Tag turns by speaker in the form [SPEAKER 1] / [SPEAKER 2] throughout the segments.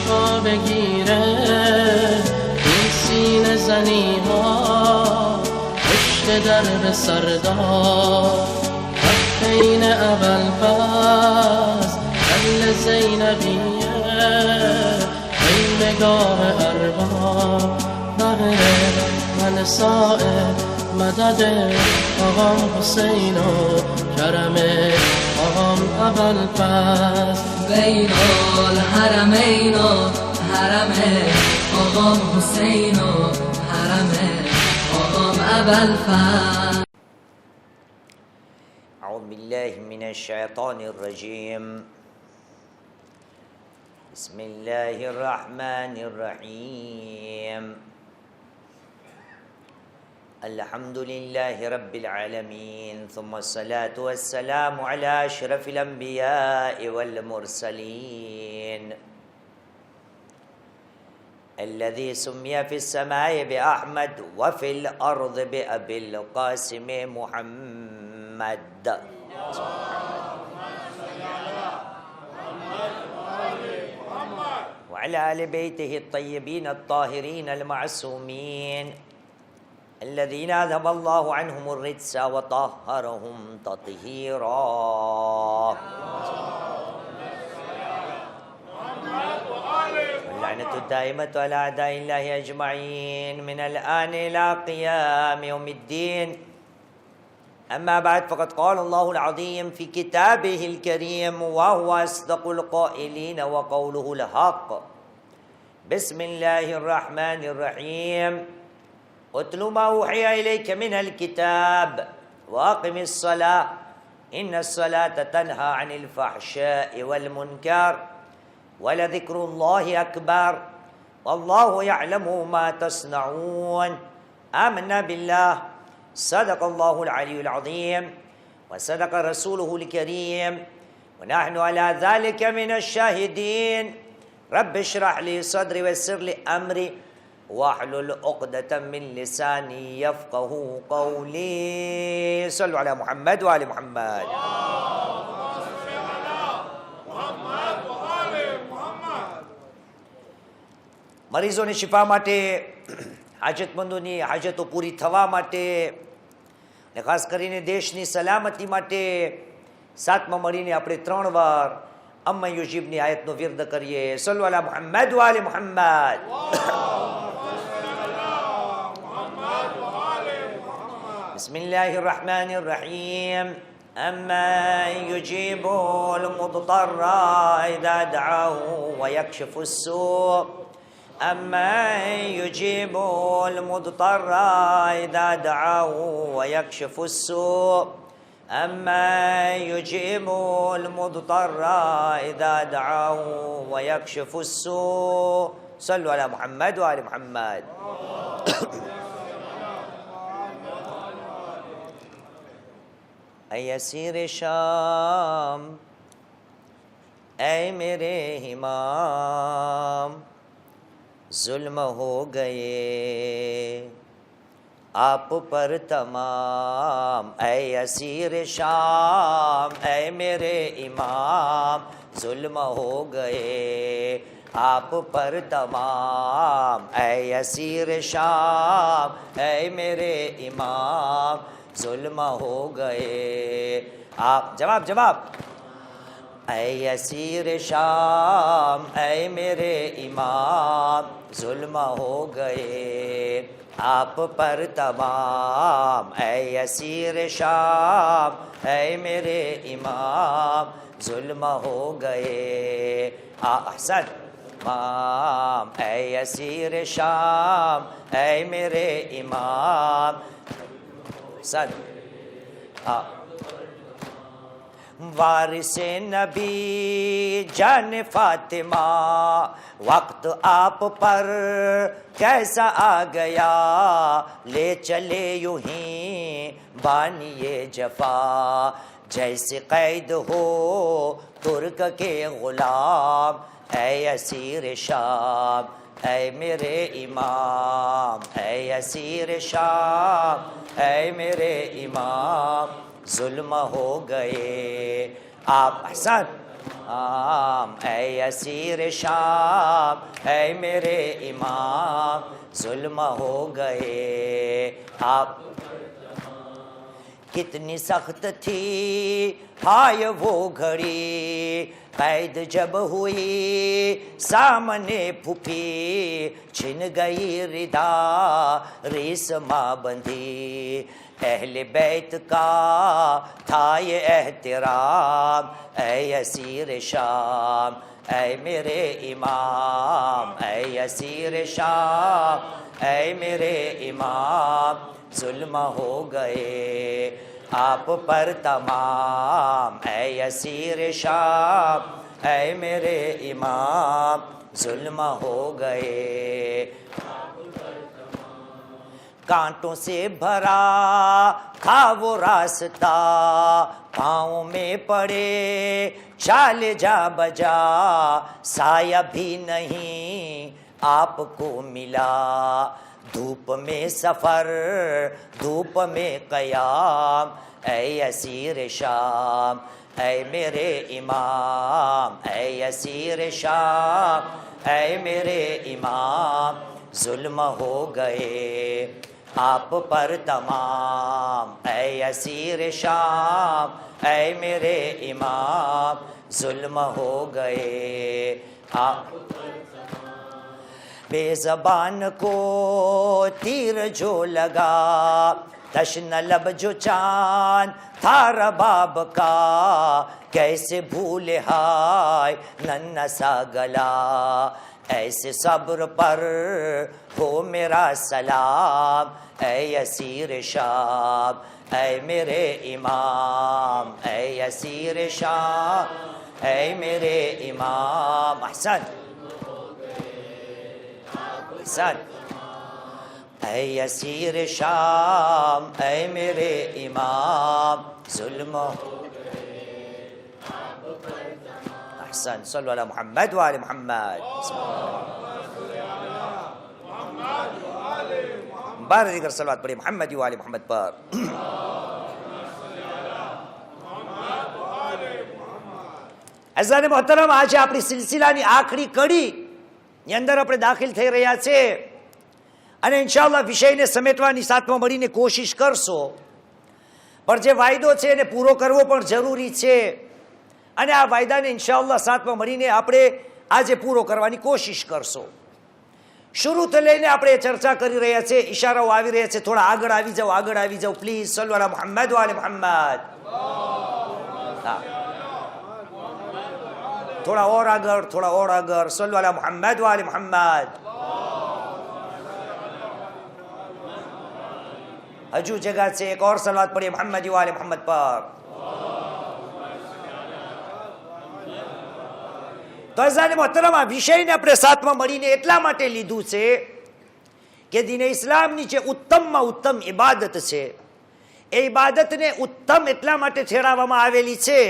[SPEAKER 1] پا بگیره این سینه زنی ها پشت درب سردار بین اول پس دل زینبیه این نگاه ارباب بغیر من سائه مدد آقام حسین و کرم آقام اول پس
[SPEAKER 2] بین الحرمین و حرم آقام حسین و حرم آقام اول پس.
[SPEAKER 3] أعوذ بالله من الشيطان الرجيم. بسم الله الرحمن الرحيم. الحمد لله رب العالمين، ثم الصلاة والسلام على أشرف الأنبياء والمرسلين الذي سمي في السماء بأحمد وفي الأرض بأبي القاسم محمد. وعلى آل بيته الطيبين الطاهرين المعصومين الذين أذهب الله عنهم الرجس وطهرهم تطهيرا. واللعنة الدائمة على أعداء الله أجمعين من الآن إلى قيام يوم الدين. أما بعد، فقد قال الله العظيم في كتابه الكريم وهو أصدق القائلين وقوله الحق. بسم الله الرحمن الرحيم. اتل ما أوحي إليك من الكتاب وأقم الصلاة إن الصلاة تنهى عن الفحشاء والمنكر ولذكر الله أكبر والله يعلم ما تصنعون. آمنا بالله، صدق الله العلي العظيم وصدق رسوله الكريم ونحن على ذلك من الشاهدين. رب اشرح لي صدري ويسر لي أمري واحلل عقدة من لساني يفقه قولي. صلوا على محمد وآل محمد. મરીઝોની શિફા માટે, હાજતમંદોની હાજતો પૂરી થવા માટે અને ખાસ કરીને દેશની સલામતી માટે સાથમાં મળીને આપણે 3 વાર અમ્મા યુજીબની આયતનો વિર્દ કરીએ. સલ્લુ અલા મુહમ્મદ વ આલી મુહમ્મદ. બિસ્મિલ્લાહિર રહેમાનિર રહીમ. أَمَّن يُجِيبُ الْمُضْطَرَّ إِذَا دَعَاهُ وَيَكْشِفُ السُّوءَ أَمَّن يُجِيبُ الْمُضْطَرَّ إِذَا دَعَاهُ وَيَكْشِفُ السُّوءَ أَمَّن يُجِيبُ الْمُضْطَرَّ إِذَا دَعَاهُ وَيَكْشِفُ السُّوءَ. صلوا على محمد وآل محمد. ऐ असीर शाम ऐ मेरे इमाम, जुल्म हो गए आप पर तमाम. ऐ असीर शाम ऐ मेरे इमाम, जुल्म हो गए आप पर तमाम. ऐ असीर शाम ऐ मेरे इमाम, जुल्म हो गए आप. जवाब जवाब. ऐ असीर शाम ऐ मेरे इमाम, जुल्म हो गए आप पर तमाम. ऐ असीर शाम ऐ मेरे इमाम, जुल्म हो गए. अहसन. माम ऐ असीर शाम ऐ मेरे इमाम. सन वारिसे नबी जान फातिमा, वक्त आप पर कैसा आ गया, ले चले यूं ही बानिए जफा, जैसे कैद हो तुर्क के गुलाम. ऐ असीर शाम ऐ मेरे इमाम, ऐ असीर शाम ऐ मेरे इमाम, जुल्म हो गए आप. अहसन. ऐ असीर शाम ऐ मेरे इमाम जुल्म हो गए आप। कितनी सख्त थी हाय वो घड़ी कैद जब हुई सामने फूफी छिन गई रिदा रेशमा बंधी। अहले बैत का था ये एहतराम ऐ असीर शाम ऐ मेरे इमाम ऐ असीर शाम ऐ मेरे इमाम जुल्म हो गए आप पर तमाम ऐ असीर शाम ऐ मेरे इमाम जुल्म हो गए। कांटों से भरा था वो रास्ता पाँव में पड़े चाल जा बजा साया भी नहीं आपको मिला। धूप में सफर धूप में कयाम ऐ असीर शाम ऐ मेरे इमाम ऐ असीर शाम ऐ मेरे इमाम जुल्म हो गए आप पर तमाम ऐ असीर शाम ऐ मेरे इमाम जुल्म हो गए आप। बेज़बान को तीर जो लगा तश्न लब जो चांद था रबाब का कैसे भूले हाय नन्हा सा गला। ऐसे सब्र पर हो मेरा सलाम ऐ असीर शाम ऐ मेरे इमाम ऐ असीर शाम ऐ मेरे इमाम। अहसन अहसन ऐ असीर शाम ऐ मेरे इमाम जुल्म। अहसन सल्लल्लाहु अलैहि मुहम्मद व आले मुहम्मद। बार दिगर सलवात पढ़े मोहम्मद व आले मोहम्मद पर। અઝાને મોહતરમ આજે આપણી સિલસિલાની આખરી કડીની અંદર આપણે દાખલ થઈ રહ્યા છે અને ઇન્શાઅલ્લાહ વિષયને સમેટવાની સાથમાં મળીને કોશિશ કરશો પણ જે વાયદો છે એને પૂરો કરવો પણ જરૂરી છે અને આ વાયદાને ઇન્શાઅલ્લાહ સાથમાં મળીને આપણે આજે પૂરો કરવાની કોશિશ કરશો। શરૂથી લઈને આપણે ચર્ચા કરી રહ્યા છે ઈશારાઓ આવી રહ્યા છે થોડા આગળ આવી જાઓ પ્લીઝ સલ્લુ અલા મુહમ્મદ વ આલે મુહમ્મદ। थोड़ा और आगर सल्लु अला मुहम्मद व आले मुहम्मद। हजू जगह से एक और सलवात पढ़िए मोहम्मद व आले मोहम्मद पर। तो अज़ाने मोहतरम आ विषयने આપણે સાથમાં મળીને એટલા માટે લીધું છે કે દીને ઇસ્લામની જે ઉત્તમમાં ઉત્તમ ઇબાદત છે એ ઇબાદતને ઉત્તમ એટલા માટે ઠેરાવવામાં આવેલી છે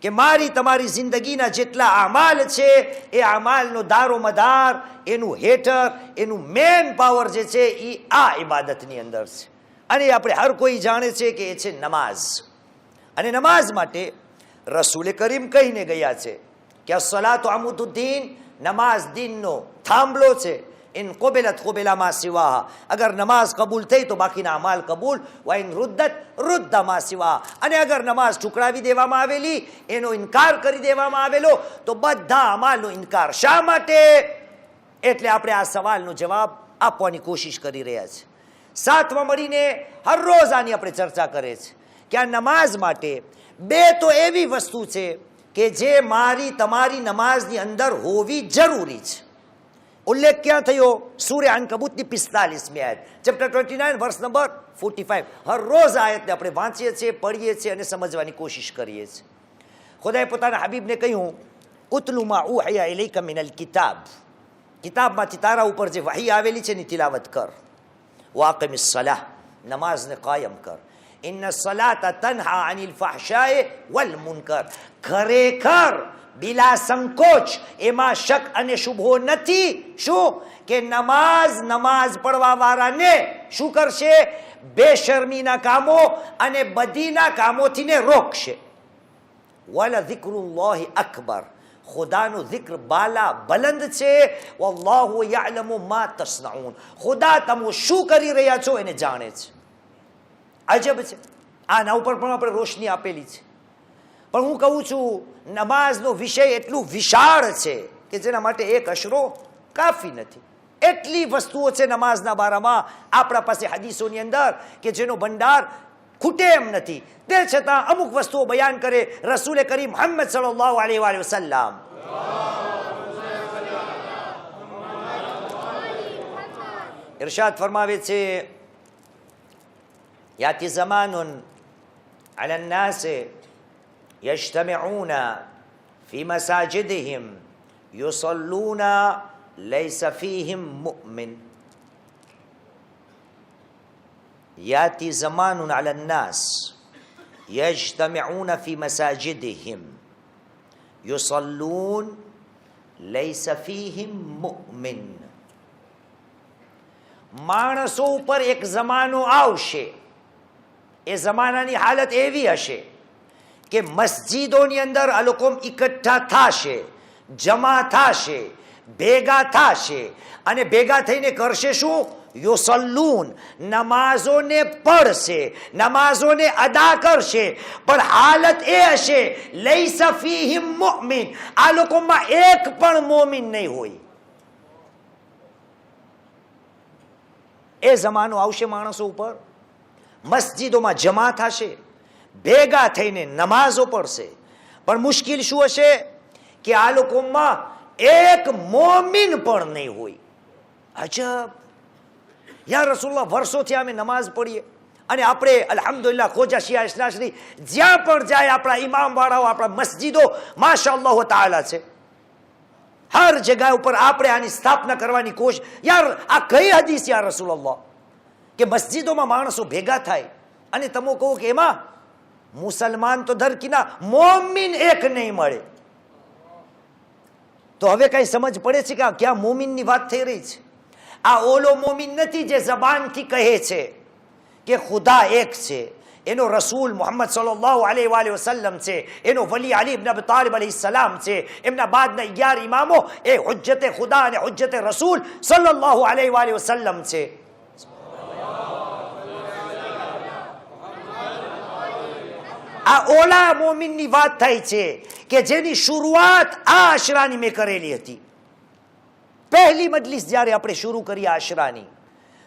[SPEAKER 3] કે મારી તમારી જિંદગીના જેટલા આમાલ છે એ આમાલનો દારો મદાર એનું હેઠળ એનું મેન પાવર જે છે એ આ ઇબાદતની અંદર છે અને આપણે હર કોઈ જાણે છે કે એ છે નમાઝ અને નમાઝ માટે રસૂલે કરીમ કહીને ગયા છે કે અસ્સલાતુ અમુદુદ્દીન નમાઝ દીનનો થાંભલો છે इन क़ुबिलत क़ुबिला मा सिवा अगर नमाज कबूल थई तो बाकीना अमाल कबूल व इन रुद्दत रुद्द मा सिवा અને અગર નમાઝ ઠુકરાવી દેવામાં આવેલી એનો ઇનકાર કરી દેવામાં આવેલો તો બધા અમાલનો ઇનકાર શા માટે એટલે આપણે આ સવાલનો જવાબ આપવાની કોશિશ કરી રહ્યા છે। સાથમાં મળીને હર રોજ આની આપણે ચર્ચા કરે છે કે આ નમાઝ માટે બે તો એવી વસ્તુ છે કે જે મારી તમારી નમાઝની અંદર હોવી જરૂરી છે। उल्लेख क्या थयो सूर्य अनकबूतनी 45મી आयत चैप्टर 29 वर्स नंबर 45। हर रोज आयतने આપણે વાંચીએ છીએ પઢીએ છીએ અને સમજવાની કોશિશ કરીએ છીએ। ખુદાએ પોતાના હબીબને કહ્યું ઉતલુ મા ઉહિયા ઇલૈકા મિનલ કિતાબ કિતાબમાંથી તારા ઉપર જે વહી આવેલી છે એની તિલાવત કર વાકિમિસ સલાહ નમાઝને કાયમ કર ઇન્ન સલાતા તન્હા અનિલ ફહશાએ વલ મુનકર ખરેખર बिला संकोच एमा शक अने शुभो नथी शू के नमाज पढ़वा वाळाने शू करशे बेशर्मीना कामो अने बदीना कामोथी ने रोकशे। વલઝિક્રુલ્લાહિ અકબર, ખુદાનું zikr બાલા બલંદ છે. વલ્લાહુ યઅલમુ મા તસ્નઉન, ખુદા તમે શું કરી રહ્યા છો એને જાણે છે. અજબ છે. આના ઉપર પણ આપણે રોશની આપેલી છે. પણ હું કહું છું નમાઝનો વિષય એટલું વિશાળ છે કે જેના માટે એક અશરો કાફી નથી. એટલી વસ્તુઓ છે નમાઝના બારામાં આપણા પાસે હદીસોની અંદર કે જેનો ભંડાર ખૂટે એમ નથી. તે છતાં અમુક વસ્તુઓ બયાન કરે રસૂલે કરીમ મુહમ્મદ સલ્લલ્લાહુ અલૈહિ વસલ્લમ. ઇરશાદ ફરમાવે છે, યાતિ ઝમાનુન અલા الناس يجتمعون في مساجدهم يصلون ليس فيهم مؤمن. ياتي زمان على الناس يجتمعون في مساجدهم يصلون ليس فيهم مؤمن. માણસો ઉપર એક જમાનો આવશે, એ જમાનાની હાલત એવી હશે કે મસ્જિદોની અંદર આ લોકો એકઠા થશે, જમા થશે, ભેગા થશે અને ભેગા થઈને કરશે શું? યુસલ્લૂન, નમાઝોને પડશે, નમાઝોને અદા કરશે. પણ હાલત એ હશે લૈસા ફીહિમ મુઅમિન, આ લોકોમાં એક પણ મોમિન નહીં હોય. એ જમાનો આવશે માણસો ઉપર, મસ્જિદોમાં જમા થશે, ભેગા થઈને નમાઝો પડશે. પણ મુશ્કેલ શું હશે કે આ લોકોમાં એક મોમિન પણ નહીં હોય. અજબ. યા રસૂલુલ્લાહ, વર્ષોથી અમે નમાઝ પઢીએ અને આપણે અલ્હમ્દુલિલ્લાહ ખોજા શિયા ઇસ્લાશરી જ્યાં પણ જાય આપણા ઇમામ વાળાઓ, આપણા મસ્જિદો માશાઅલ્લાહ તાઆલા છે. હર જગ્યા ઉપર આપણે આની સ્થાપના કરવાની કોશિશ. યાર આ કઈ હદીસ યા રસૂલુલ્લાહ કે મસ્જિદોમાં માણસો ભેગા થાય અને તમે કહો કે એમાં મુસલમાન તો દરકીના મોમિન એક નહીં મળે. તો હવે કઈ સમજ પડે છે કે આ ક્યાં મોમિનની વાત થઈ રહી છે? આ ઓલો મોમિન નથી જે જબાનથી કહે છે કે ખુદા એક છે. એનો રસૂલ મુહમ્મદ સલ્લલ્લાહુ અલૈહિ વસલ્લમ છે, એનો વલી અલી ઇબ્ન અબી તાલિબ અલૈહિ સલામ છે. એમના બાદના 11 ઇમામો એ હુજ્જતે ખુદા અને હુજ્જતે રસૂલ સલ્લલ્લાહુ અલૈહિ વસલ્લમ છે. આ ઓલા મોમિનની વાત થઈ છે કે જેની શરૂઆત આ આશરાની મેં કરેલી હતી. પહેલી મજલિસ જ્યારે આપણે શરૂ કરી આશરાની,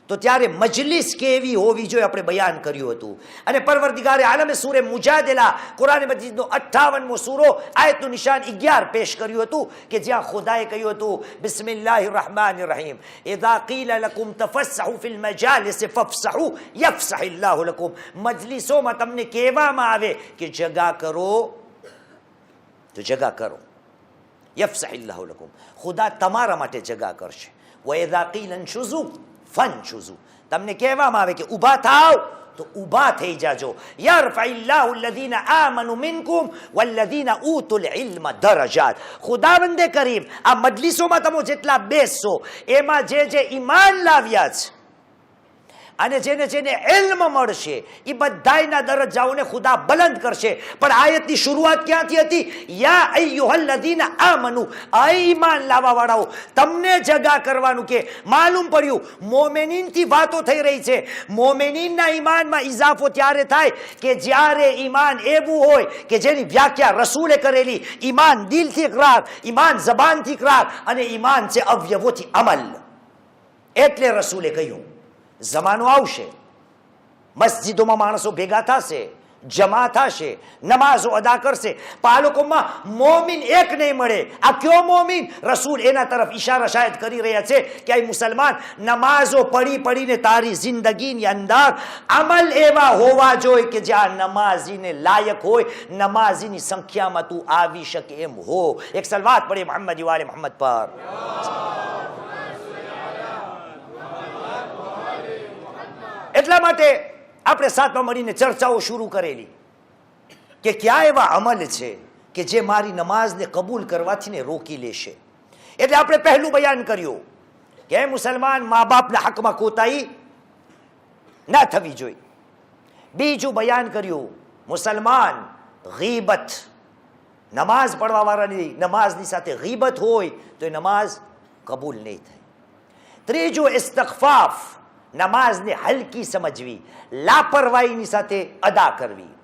[SPEAKER 3] તો ત્યારે મજલિસ કેવી હોવી જોઈએ આપણે બયાન કર્યું હતું. અને પરવરદિગારે આલમે સૂરે મુજાદલા કુરાન મજીદનો 58મો સૂરો આયતનું નિશાન 11 પેશ કર્યું હતું કે જ્યાં ખુદાએ કહ્યું હતું બિસ્મિલ્લાહિર રહમાનિર રહીમ ઇઝા qila લકુમ તફસ્સહુ ફિલ મજાલિસ ફફસહુ યફસહિલ્લાહુ લકુમ. મજલિસોમાં તમને કહેવામાં આવે કે જગા કરો તો જગા કરો, યફસહિલ્લાહુ લકુમ, ખુદા તમારા માટે જગા કરશે. વઇઝા qila ઇનશુઝુ ફનશુઝુ, તમને કહેવામાં આવે કે ઊભા થાવ તો ઊભા થઈ જાજો. યરફઇલ્લાહુ અલ્લઝીના આમનુ મિનકુમ વલ્લઝીના ઊતુલ ઇલ્મ દરજાત. ખુદાવંદે કરીમ આ મજલિસોમાં તમે જેટલા બેસશો એમાં જે ઈમાન લાવ્યા છે અને જેને જેને ઇલ્મ મળશે એ બધાયના દરજાઓને ખુદા બલંદ કરશે. પણ આયતની શરૂઆત ક્યાંથી હતી? યા અય્યુહલ્લઝીના આમનુ, આ ઈમાન લાવવા વાળાઓ, તમને જગા કરવાનું. કે માલુમ પડ્યું મોમેનીનથી વાતો થઈ રહી છે. મોમેનીનના ઈમાનમાં ઇજાફો ત્યારે થાય કે જ્યારે ઈમાન એવું હોય કે જેની વ્યાખ્યા રસૂલે કરેલી, ઈમાન દિલથી ઇકરાર, ઈમાન જબાનથી ઇકરાર અને ઈમાન છે અવયવોથી અમલ. એટલે રસૂલે કહ્યું જમાનો આવશે, મસ્જિદોમાં માણસો ભેગા થશે, જમા થશે, નમાઝો અદા કરશે, પણ આ લોકોમાં મોમિન એક નહીં મળે. આ કયો મોમિન? રસૂલ એના તરફ ઈશારા શાયદ કરી રહ્યા છે કે આ મુસલમાન નમાઝો પડી પડીને તારી જિંદગીની અંદર અમલ એવા હોવા જોઈએ કે જ્યાં નમાઝીને લાયક હોય, નમાઝીની સંખ્યામાં તું આવી શકે એમ હો. એક સલવાત પડે મોહમ્મદ વાલે મોહમ્મદ પર. એટલા માટે આપણે સાથમાં મળીને ચર્ચાઓ શરૂ કરેલી કે ક્યાં એવા અમલ છે કે જે મારી નમાઝને કબૂલ કરવાથી ને રોકી લેશે. એટલે આપણે પહેલું બયાન કર્યું કે મુસલમાન મા બાપના હકમાં કોતાહી ના થવી જોઈએ. બીજું બયાન કર્યું મુસલમાન ગીબત નમાઝ પડવા વાળાની નમાઝની સાથે ગીબત હોય તો એ નમાઝ કબૂલ નહીં થાય. ત્રીજું ઇસ્તિગફાફ, નમાઝને હલકી સમજવી, લાપરવાહીની સાથે અદા કરવી.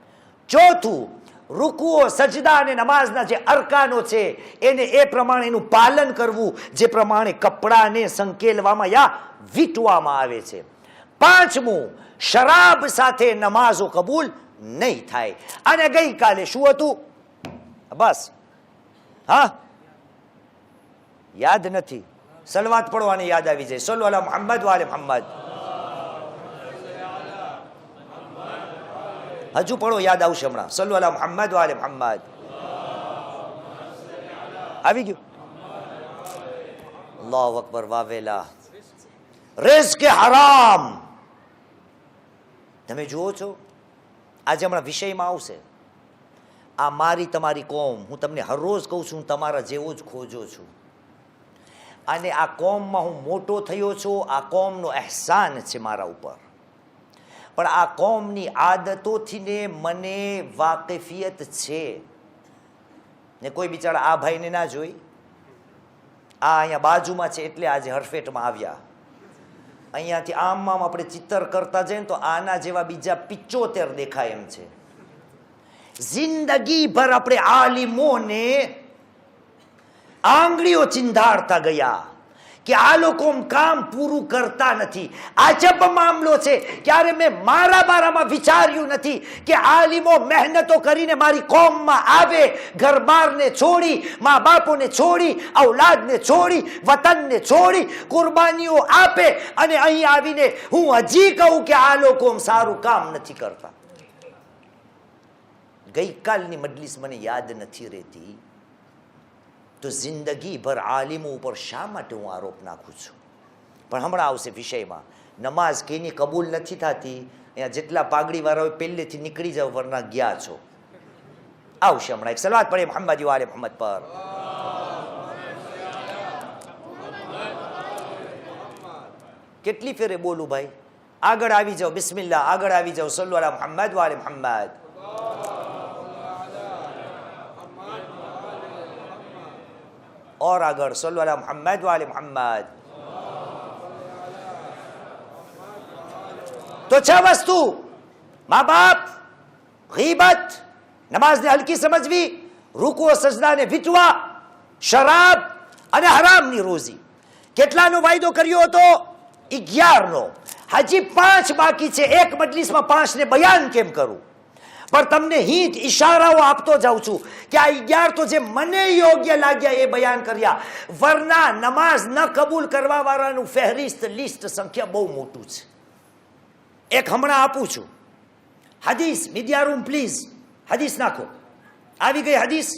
[SPEAKER 3] ચોથું રૂકુઓ, સજદા અને નમાઝના જે અરકાનો છે એને એ પ્રમાણે એનું પાલન કરવું જે પ્રમાણે કપડાને સંકેલવામાં યા વીંટવામાં આવે છે. પાંચમું, શરાબ સાથે નમાઝો કબૂલ નહીં થાય. અને ગઈકાલે શું હતું? બસ હા યાદ નથી. સલવાત પડવાની યાદ આવી જાય. સલ્લુ અલા મુહમ્મદ વ આલે મુહમ્મદ. હજુ પડો, યાદ આવશે હમણાં. સલ્લુ અલા મુહમ્મદ વ આલે મુહમ્મદ. આવી ગયું? અલ્લાહુ અકબર. વાવેલા રિઝ્ક હરામ. તમે જુઓ છો આજે હમણાં વિષયમાં આવશે. આ મારી તમારી કોમ, હું તમને હર રોજ કહું છું, હું તમારા જેવો જ ખોજો છું. અને આ કોમમાં હું મોટો થયો છું. આ કોમનો અહેસાન છે મારા ઉપર. પણ આ કોમની આદતોથી ને મને વાકેફિયત છે. ને કોઈ બિચારા આ ભાઈને ના જોઈ, આ અહીંયા બાજુમાં છે એટલે આજે હરફેટમાં આવ્યા. અહીંયાથી આમ આપણે ચિત્ર કરતા જઈએ ને તો આના જેવા બીજા 75 દેખાય એમ છે. જિંદગી ભર આપણે આલિમોને આંગળીઓ ચિંધાડતા ગયા કે આ લોકો કામ પૂરું કરતા નથી. અજબ મામલો છે. ક્યારે મેં મારા બારામાં વિચાર્યું નથી કે આલિમો મહેનતો કરીને મારી કોમમાં આવે, ઘરબારને છોડી, મા બાપોને છોડી, ઔલાદને છોડી, વતનને છોડી કુરબાનીઓ આપે, અને અહીં આવીને હું હજી કહું કે આ લોકો સારું કામ નથી કરતા. ગઈકાલની મજલિસ મને યાદ નથી રહેતી, તો જિંદગી ભર આલિમો ઉપર શા માટે હું આરોપ નાખું છું? પણ હમણાં આવશે વિષયમાં. નમાઝ કેની કબૂલ નથી થતી, અહીંયા જેટલા પાઘડીવાળા હોય પહેલેથી નીકળી જાવ, વરના ગયા છો. આવશે હમણાં. એક સલાત પડે મુહમ્મદ વ આલે મુહમ્મદ પર. કેટલી ફેરે બોલું ભાઈ? આગળ આવી જાઓ. બિસ્મિલ્લાહ. આગળ આવી જાઓ. સલ્લુ અલા મુહમ્મદ વ આલે મુહમ્મદ. और आगर सल्लु अला मुहम्मद व आले मुहम्मद. तो 6 वस्तु: माँ बाप, गीबत, नमाजने हल्की समझवी, रुकू सजदाने વીંટવા, શરાબ અને હરામની રોજી. કેટલાનો વાયદો કર્યો હતો? 11નો. હજી 5 બાકી છે. એક મજલિસમાં 5 ને બયાન કેમ કરું? પણ તમને હિંટ ઈશારાઓ આપતો જાઉં છું કે આ 11 તો જે મને યોગ્ય લાગ્યા એ બયાન કર્યા. વરના નમાઝ ન કબૂલ કરવા વાળાનું ફહેરિસ્ત, લિસ્ટ, સંખ્યા બહુ મોટું છે. એક હમણાં આપું છું. હદીસ, મીડિયા રૂમ પ્લીઝ, હદીસ નાખો. આવી ગઈ હદીસ?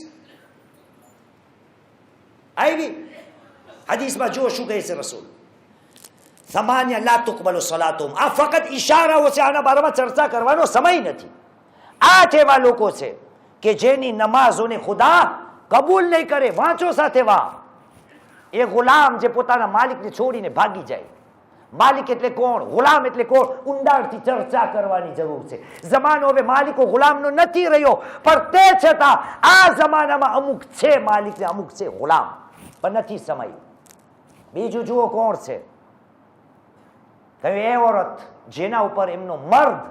[SPEAKER 3] આવી? હદીસમાં જો શું કહે છે રસૂલ? સમાન્ય લા તુકબલુ સલાતુમ. આ ફક્ત ઈશારાઓ છે, આના બારામાં ચર્ચા કરવાનો સમય નથી. આ એવા લોકો છે કે જેની નમાઝોને ખુદા કબૂલ નહીં કરે. વાંચો સાથે વાહ. એ ગુલામ જે પોતાના માલિકને છોડીને ભાગી જાય. માલિક એટલે કોણ? ગુલામ એટલે કોણ? ઊંડાણથી ચર્ચા કરવાની જરૂર છે. જમાનો હવે માલિકો ગુલામનો નથી રહ્યો, પણ તે છતાં આ જમાનામાં અમુક છે માલિક ને અમુક છે ગુલામ, પણ નથી સમય. બીજું જુઓ કોણ છે? કહ્યું એ ઓરત જેના ઉપર એમનો મર્દ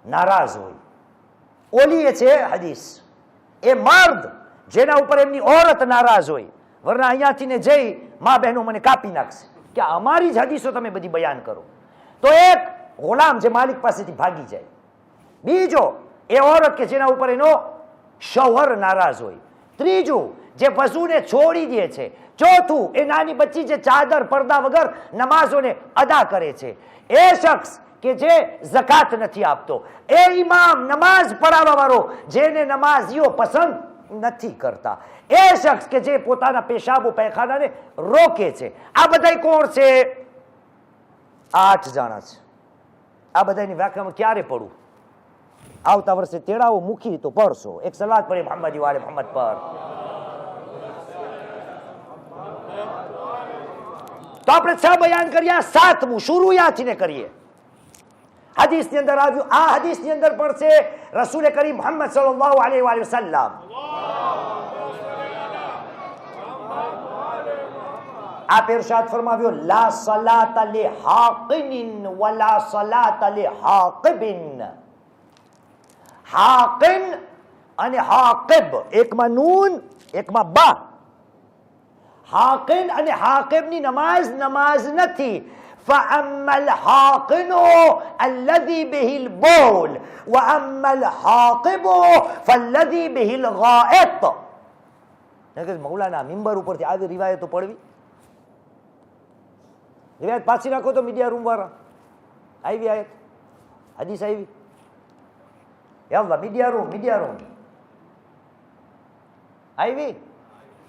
[SPEAKER 3] નારાજ હોય. ઓલી એ છે હદીસ. એ મર્દ જેના ઉપર એમની ઓરત નારાજ હોય. વરના અહીંયાથી ને જઈ મા બહેનો મને કાપી નાખશે કે અમારી જ હદીસો તમે બધી બયાન કરો. તો એક ગુલામ જે માલિક પાસેથી ભાગી જાય. બીજો એ ઓરત કે જેના ઉપર એનો શૌહર નારાજ હોય. ત્રીજું જે વઝુને છોડી દે છે. ચોથું એ નાની બચ્ચી જે ચાદર પડદા વગર નમાઝોને અદા કરે છે. એ શખ્સ કે જે ઝકાત નથી આપતો. એ ઇમામ, નમાઝ પઢાવવા વાળો જેને નમાઝીઓ પસંદ નથી કરતા. એ શખ્સ કે જે પોતાના પેશાબો પૈખાનાને રોકે છે. આ બધા કોણ છે? 8 જણા છે. આ બધાની વ્યાખ્યામાં ક્યારે પડું? આવતા વર્ષે તેડાવો મૂકી તો પડશો. એક સલાત પડે મુહમ્મદ વ આલે મુહમ્મદ પર. તો આપણે 6 બયાન કર્યા. 7મું શુરુયાથી ને કરીએ. હદીસની અંદર આવ્યું. આ હદીસની અંદર પણ છે રસૂલ કરીમ મુહમ્મદ સલ્લલ્લાહુ અલૈહિ વસલ્લમ आप इरशाद फरमाव्यो ला सलात ली हाकिन वला सलात ली हाकिबिन। हाकिन અને હાકિબ, એકમાં નૂન એકમાં બા। હાકિન અને હાકિબની નમાઝ નથી। فأما الحاقن الذي به البول وأما الحاقب فالذي به الغائط। મૌલાના મિંબર ઉપરથી આવી રિવાયતો પડવી, રિવાયત પાછી રાખો તો મીડિયા રૂમ વાળા આવી આયત હદીસ આવી યાલ્લા મીડિયા રૂમ આવી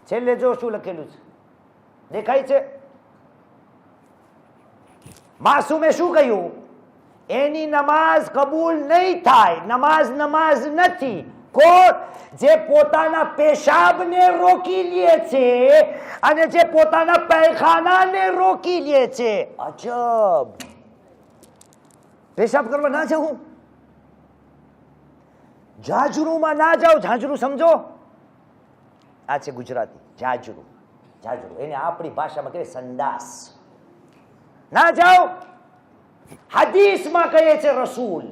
[SPEAKER 3] છેલ્લે જો શું લખેલું છે દેખાય છે? માસૂમે શું કહ્યું? એની નમાઝ કબૂલ નહીં થાય। નમાઝ નથી। કોણ? જે પોતાના પેશાબને રોકી લે છે અને જે પોતાના પૈખાનાને રોકી લે છે। અજબ! પેશાબ કરવા ના જાઉં, ઝાંઝરુંમાં ના જાઓ। ઝાંઝરું સમજો? આ છે ગુજરાતી ઝાંઝરું। એને આપણી ભાષામાં કહે સંડાસ। ના જાઓ। હદીસમાં કહે છે રસૂલ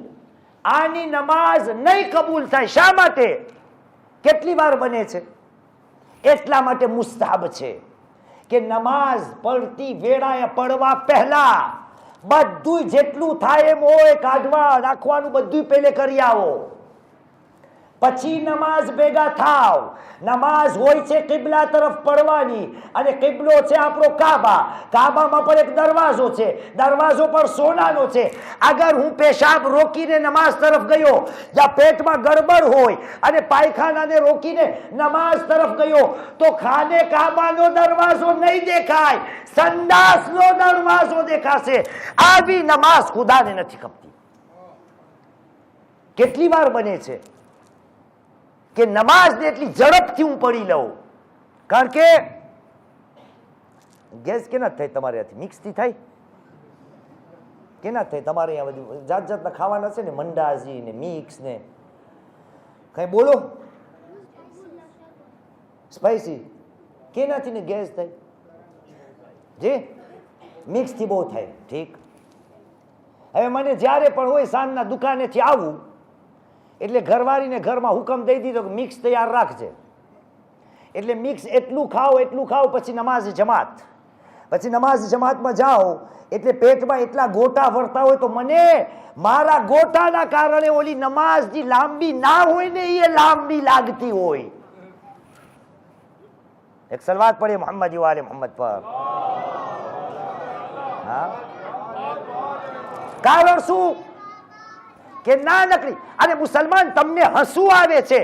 [SPEAKER 3] આની નમાઝ નહીં કબૂલ થાય। શા માટે? કેટલી વાર બને છે? એટલા માટે મુસ્તાહબ છે કે નમાઝ પડતી વેળાએ પડવા પહેલા બધું જેટલું થાય એમ હોય કાઢવા નાખવાનું બધું પહેલે કરી આવો, પછી નમાઝ ભેગા થાવ। નમાઝ હોય છે કિબલા તરફ પડવાની અને કિબલો છે આપણો કાબા। કાબામાં પણ એક દરવાજો છે, દરવાજો પર સોનાનો છે। અગર હું પેશાબ રોકીને નમાઝ તરફ ગયો, જ્યાં પેટમાં ગડબડ હોય અને પાયખાનાને રોકીને નમાઝ તરફ ગયો તો ખાને કાબાનો દરવાજો નહીં દેખાય, સંડાસનો દરવાજો દેખાશે। આવી નમાઝ ખુદાને નથી ખપતી। કેટલી વાર બને છે કે નમાઝને એટલી ઝડપથી હું પડી લઉં, કારણ કે ગેસ કેના થાય તમારે ત્યાંથી મિક્સથી થાય કેના થાય? તમારે અહીંયા બધું જાત જાતના ખાવાના છે ને, મંડાજી ને મિક્સ ને કઈ બોલો સ્પાઈસી, કેનાથી ને ગેસ થાય? જે મિક્સથી બહુ થાય। ઠીક, હવે મને જ્યારે પણ હોય સાંજના દુકાનેથી આવું એટલે ઘરવાળીને ઘરમાં હુકમ દઈ દીધો કે મિક્સ તૈયાર રાખજે। એટલે મિક્સ એટલું ખાઓ પછી નમાઝ જમાત, પછી નમાઝ જમાતમાં જાઓ એટલે પેટમાં એટલા ગોટા વળતા હોય તો મને મારા ગોટાના કારણે ઓલી નમાઝ જે લાંબી ના હોય ને એ લાંબી લાગતી હોય। એક સલવાત પડે મોહમ્મદ વાલે મોહમ્મદ પર। હા, કારણ શું કે ના નકરી અને મુસલમાન તમને હસવું આવે છે,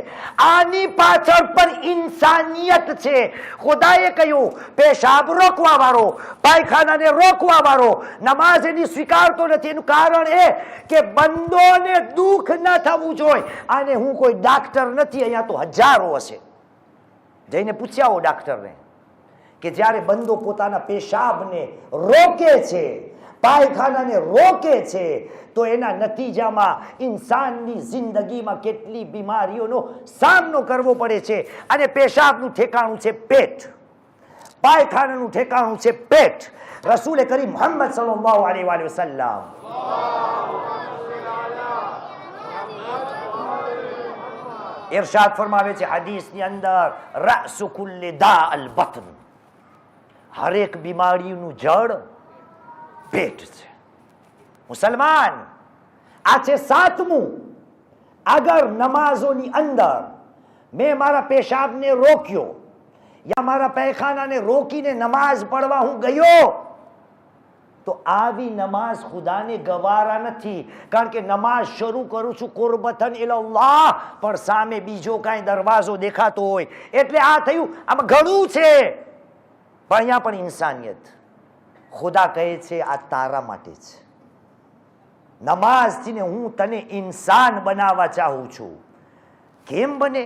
[SPEAKER 3] આની પાછળ પણ ઇન્સાનિયત છે। ખુદાએ કહ્યું પેશાબ રોકવા વાળો, પાયખાનાને રોકવા વાળો નમાઝ એની સ્વીકારતો નથી। એનું કારણ એ કે બંદોને દુઃખ ન થવું જોઈએ। અને હું કોઈ ડાક્ટર નથી, અહીંયા તો હજારો હશે, જઈને પૂછ્યા હો ડાક્ટરને કે જ્યારે બંદો પોતાના પેશાબને રોકે છે, પાયખાનાને રોકે છે તો એના નતીજામાં ઇન્સાનની જિંદગીમાં કેટલી બીમારીઓનો સામનો કરવો પડે છે। અને પેશાબનું ઠેકાણું છે પેટ, પાયખાનાનું ઠેકાણું છે પેટ। રસૂલે કરીમ મુહમ્મદ સલ્લલ્લાહુ અલૈહિ વસલ્લમ ઇરશાદ ફરમાવે છે હદીસની અંદર, રઅસુ કુલ્લી દા અલ બતન, હરેક બીમારીનું જડ પેટ છે। મુસલમાન આ છે સાતમું। અગર નમાઝોની અંદર મેં મારા પેશાબને રોક્યો યા મારા પૈખાનાને રોકીને નમાઝ પડવા હું ગયો તો આવી નમાઝ ખુદાને ગવારા નથી। કારણ કે નમાઝ શરૂ કરું છું કુરબતન ઇલલ્લાહ, પણ સામે બીજો કાંઈ દરવાજો દેખાતો હોય એટલે આ થયું। આમાં ઘણું છે પણ અહીંયા પણ ઇન્સાનિયત। ખુદા કહે છે આ તારા માટે છે। નમાઝથી ને હું તને ઇન્સાન બનાવવા ચાહું છું। કેમ બને?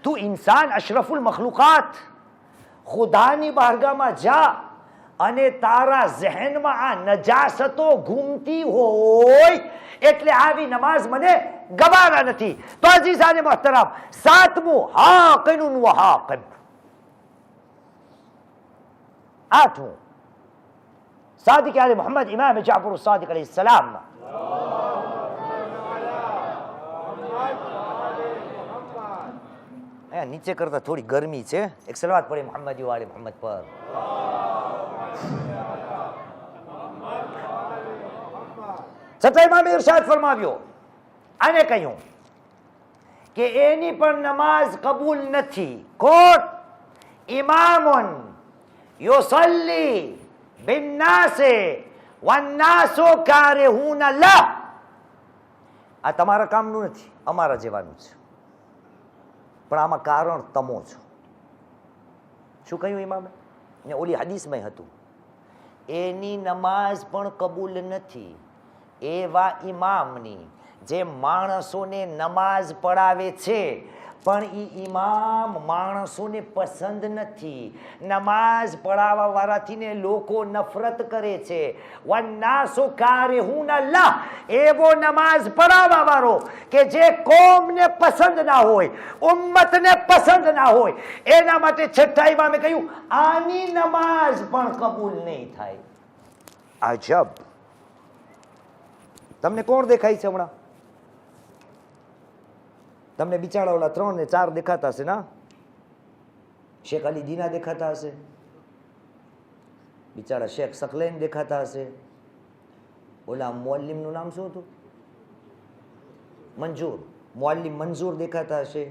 [SPEAKER 3] તું ઇન્સાન અશરફુલ મખલુકાત, ખુદાની બારગામાં જા અને તારા ઝહેનમાં આ નજાસતો ઘૂમતી હોય એટલે આવી નમાઝ મને ગવારા નથી। તો અઝીઝાને મોહતરમ, સાતમું હાકિનુન વ હાકિબ, 8 સાદિક આલે મોહમ્મદ ઇમામ જાફર સાદિક અલૈહિ સલામ. અહીંયા નીચે કરતા થોડી ગરમી છે. એક સલાવત પડે મોહમ્મદ વાલે મોહમ્મદ પર. છતાં ઇમામે ઇરશાદ ફરમાવ્યો, આને કહ્યું કે એની પણ નમાઝ કબૂલ નથી. કોટ ઇમામુન યુસલ્લી બિન્નાસે વન્નાસુ કારિહૂન લહ. આ તમારા કામનું નથી, અમારા જેવાનું છે, પણ આમાં કારણ તમો છો. શું કહ્યું ઇમામે? ને ઓલી હદીસમાં હતું, એની નમાઝ પણ કબૂલ નથી એવા ઇમામની જે માણસોને નમાઝ પડાવે છે, પણ એ ઇમામ માણસોને પસંદ નથી. નમાઝ પડાવવા વાળાથી લોકો નફરત કરે છે. વન્નાસુ કારિહૂન લહ, એવો નમાઝ પડાવવા વાળો કે જે કોમને પસંદ ના હોય, ઉમ્મતને પસંદ ના હોય, એના માટે છઠ્ઠા ઇમામે કહ્યું આની નમાઝ પણ કબૂલ નહીં થાય. અજબ. તમને કોણ દેખાય છે હમણાં? તમને બિચારા ઓલા 3 ને 4 દેખાતા હશે ના? શેખ અલી દીના દેખાતા હશે, બિચારા શેખ સકલેન દેખાતા હશે, ઓલા મુઅલ્લિમનું નામ શું હતું? મંજૂર, મુઅલ્લિમ મંજૂર દેખાતા હશે,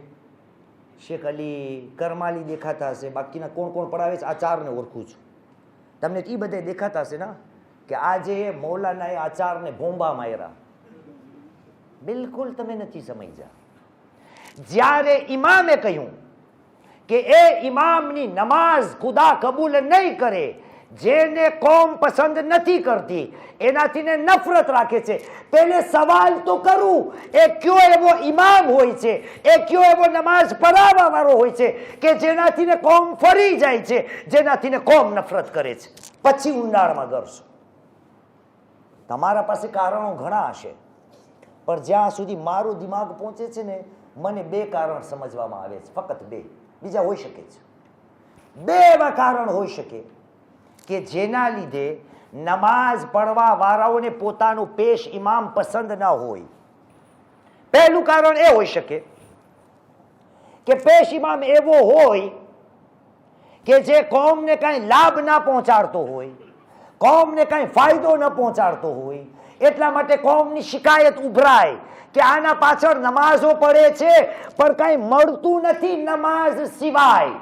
[SPEAKER 3] શેખ અલી કરમાલી દેખાતા હશે. બાકીના કોણ કોણ પડાવે છે આ 4 ને ઓળખું છું. તમને એ બધા દેખાતા હશે ના કે આજે મૌલાનાએ આ 4 ને ભોંબા માર્યા. બિલકુલ તમે નથી સમજ્યા. જ્યારે ઇમામે કહ્યું કે એ ઇમામની નમાઝ ખુદા કબૂલ નહીં કરે, જેને કોમ પસંદ નથી કરતી, એનાથી નફરત રાખે છે, પહેલે સવાલ તો કરું એ કયો એવો ઇમામ હોય છે, એ કયો એવો નમાઝ પઢાવવા વાળો હોય છે કે જેનાથી કોમ ફરી જાય છે, જેનાથી કોમ નફરત કરે છે, પછી ઊંડાણમાં કરશો. તમારા પાસે કારણો ઘણા હશે, પણ જ્યાં સુધી મારું દિમાગ પહોંચે છે ને, મને 2 કારણ સમજવામાં આવે છે, ફક્ત 2. બીજા હોઈ શકે છે. 2 એવા કારણ હોઈ શકે કે જેના લીધે નમાઝ પઢવા વાળાઓને પોતાનું પેશ ઇમામ પસંદ ન હોય. પહેલું કારણ એ હોઈ શકે કે પેશ ઇમામ એવો હોય કે જે કોમને કાંઈ લાભ ના પહોંચાડતો હોય, કોમને કાંઈ ફાયદો ન પહોંચાડતો હોય, એટલા માટે કોમની શિકાયત ઉભરાય કે આના પાછળ નમાઝો પડે છે પણ કાંઈ મળતું નથી નમાઝ સિવાય.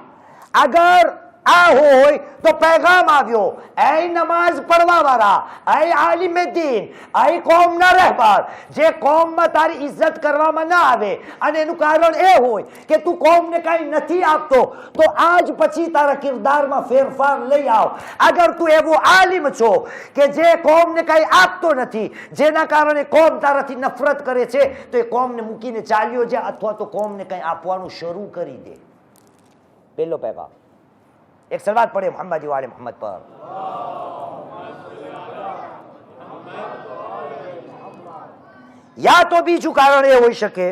[SPEAKER 3] અગર આ હોય તો પેગામ આવ્યો, એ નમાઝ પડવા વાળા, એ આલિમે દીન, એ કોમના રહેબર, જે કોમમાં તારી ઇજ્જત કરવામાં ના આવે અને એનું કારણ એ હોય કે તું કોમને કાંઈ નથી આપતો, તો આજ પછી તારા કિરદારમાં ફેરફાર લઈ આવ. અગર તું એવો આલિમ છો કે જે કોમને કાંઈ આપતો નથી, જેના કારણે કોમ તારાથી નફરત કરે છે, તો એ કોમને મૂકીને ચાલ્યો જાય અથવા તો કોમને કાંઈ આપવાનું શરૂ કરી દે. પહેલો પેગામ. એક સલાવત પડે મોહમ્મદ વાલે મોહમ્મદ પર. યા તો બીજું કારણ એ હોઈ શકે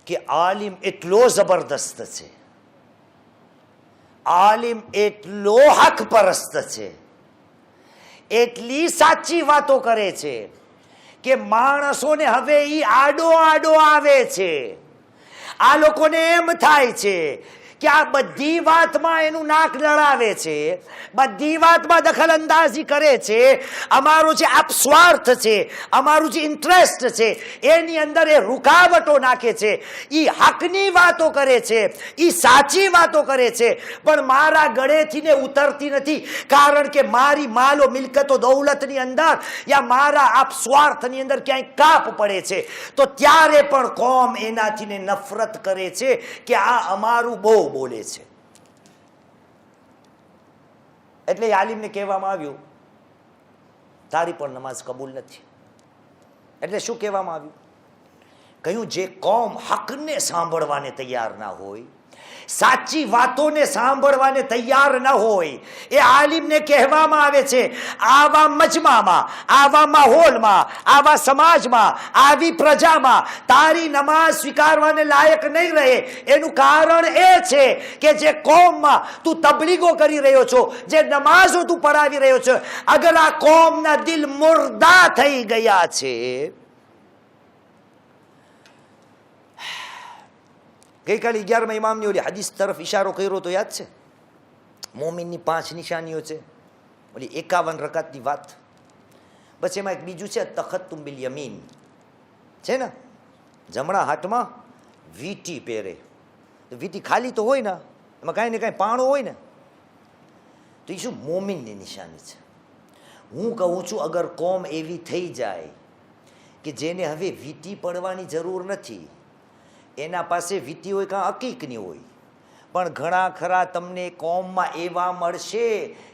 [SPEAKER 3] કે આલિમ એટલો જબરદસ્ત છે, આલિમ એટલો હક પરસ્ત છે, એટલી સાચી વાતો કરે છે કે માણસોને હવે ઈ આડો આડો આવે છે. આ લોકોને એમ થાય છે કે આ બધી વાતમાં એનું નાક લડાવે છે, બધી વાતમાં દખલ અંદાજી કરે છે. અમારો જે આપસ્વાર્થ છે, અમારું જે ઇન્ટરેસ્ટ છે, એની અંદર એ રૂકાવટો નાખે છે. એ હકની વાતો કરે છે, એ સાચી વાતો કરે છે, પણ મારા ગળેથી ને ઉતરતી નથી, કારણ કે મારી માલો મિલકતો દૌલતની અંદર યા મારા આપસ્વાર્થની અંદર ક્યાંય કાપ પડે છે, તો ત્યારે પણ કોમ એનાથી ને નફરત કરે છે કે આ અમારું બહુ બોલે છે. એટલે આલિમને કહેવામાં આવ્યું તારી પણ નમાઝ કબૂલ નથી. એટલે શું કહેવામાં આવ્યું? કહ્યું જે કોમ હકને સાંભળવાને તૈયાર ના હોય, સાચી વાતોને સાંભળવાને તૈયાર ન હોય, એ આલિમને કહેવામાં આવે છે આવા મજમામાં, આવા માહોલમાં, આવા સમાજમાં, આવી પ્રજામાં તારી નમાઝ સ્વીકારવાને લાયક નહીં રહે. એનું કારણ એ છે કે જે કોમમાં તું તબલીગો કરી રહ્યો છો, જે નમાઝો તું પઢાવી રહ્યો છો, અગર આ કોમના દિલ મુર્દા થઈ ગયા છે. ગઈકાલે 11મા ઇમામની ઓલી હદીસ તરફ ઇશારો કર્યો તો યાદ છે? મોમિનની 5 નિશાનીઓ છે, ઓલી 51 રકાતની વાત. બસ એમાં એક બીજું છે તખત્તુમ બિલ યમીન છે ને, જમણા હાથમાં વીંટી પહેરે. વીંટી ખાલી તો હોય ને, એમાં કાંઈ ને કાંઈ પાણું હોય ને, તો એ શું મોમિનની નિશાની છે. હું કહું છું અગર કોમ એવી થઈ જાય કે જેને હવે વીંટી પડવાની જરૂર નથી, એના પાસે વીંટી હોય કાં અકીકની હોય, પણ ઘણા ખરા તમને કોમમાં એવા મળશે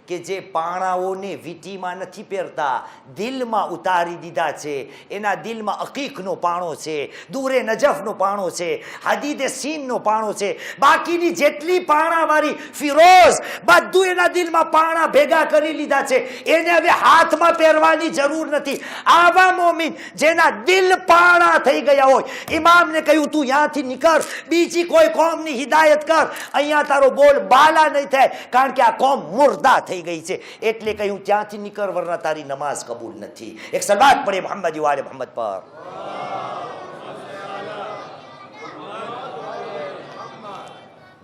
[SPEAKER 3] કે જે પાણાઓને વીંટીમાં નથી પહેરતા, દિલમાં ઉતારી દીધા છે. એના દિલમાં અકીકનો પાણો છે, દૂરે નજફનો પાણો છે, હદીદે સીનનો પાણો છે, બાકીની જેટલી પાણાવાળી ફિરોઝ બધું એના દિલમાં પાણા ભેગા કરી લીધા છે. એને હવે હાથમાં પહેરવાની જરૂર નથી. આવા મોમિન જેના દિલ પાણા થઈ ગયા હોય, ઇમામને કહ્યું તું ત્યાંથી નીકળ, બીજી કોઈ કોમની હિદાયત કર, અહીંયા તારો બોલ બાલા નહીં થાય, કારણ કે આ કોમ મુર્દા થઈ ગઈ છે. એટલે કહ્યું ત્યાંથી નીકળ, વરના તારી નમાઝ કબૂલ નથી. એક સલાત પડે મોહમ્મદ વાલે મોહમ્મદ પર.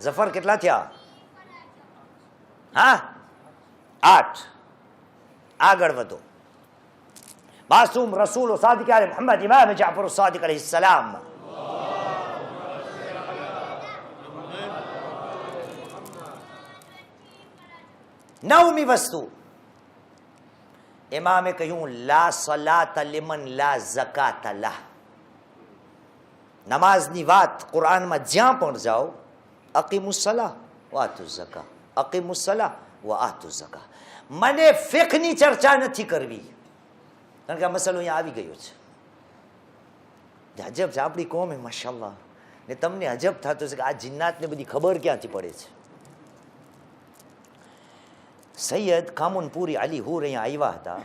[SPEAKER 3] ઝફર કેટલા થયા? હા, 8. આગળ વધો. માસૂમ રસૂલ સાદિક આલે મોહમ્મદ ઇમામ જાફર સાદિક અલૈહિસ સલામ. નવમી વસ્તુ ઇમામે કહ્યું લા સલાત લિમન લા ઝકાત લહ. નમાઝની વાત કુરાનમાં જ્યાં પણ જાઓ, અકીમુસ સલાહ વ આતુઝ ઝકા, અકીમુસ સલાહ વ આતુઝ ઝકા. મને ફિકહની ચર્ચા નથી કરવી, કારણ કે આ મસલો અહીંયા આવી ગયો છે. અજબ છે આપણી કોમ, માશાઅલ્લાહ. ને તમને અજબ થતો છે કે આ જિન્નાતને બધી ખબર ક્યાંથી પડે છે. સૈયદ કામુનપુરી અલી હુર અહીંયા આવ્યા હતા,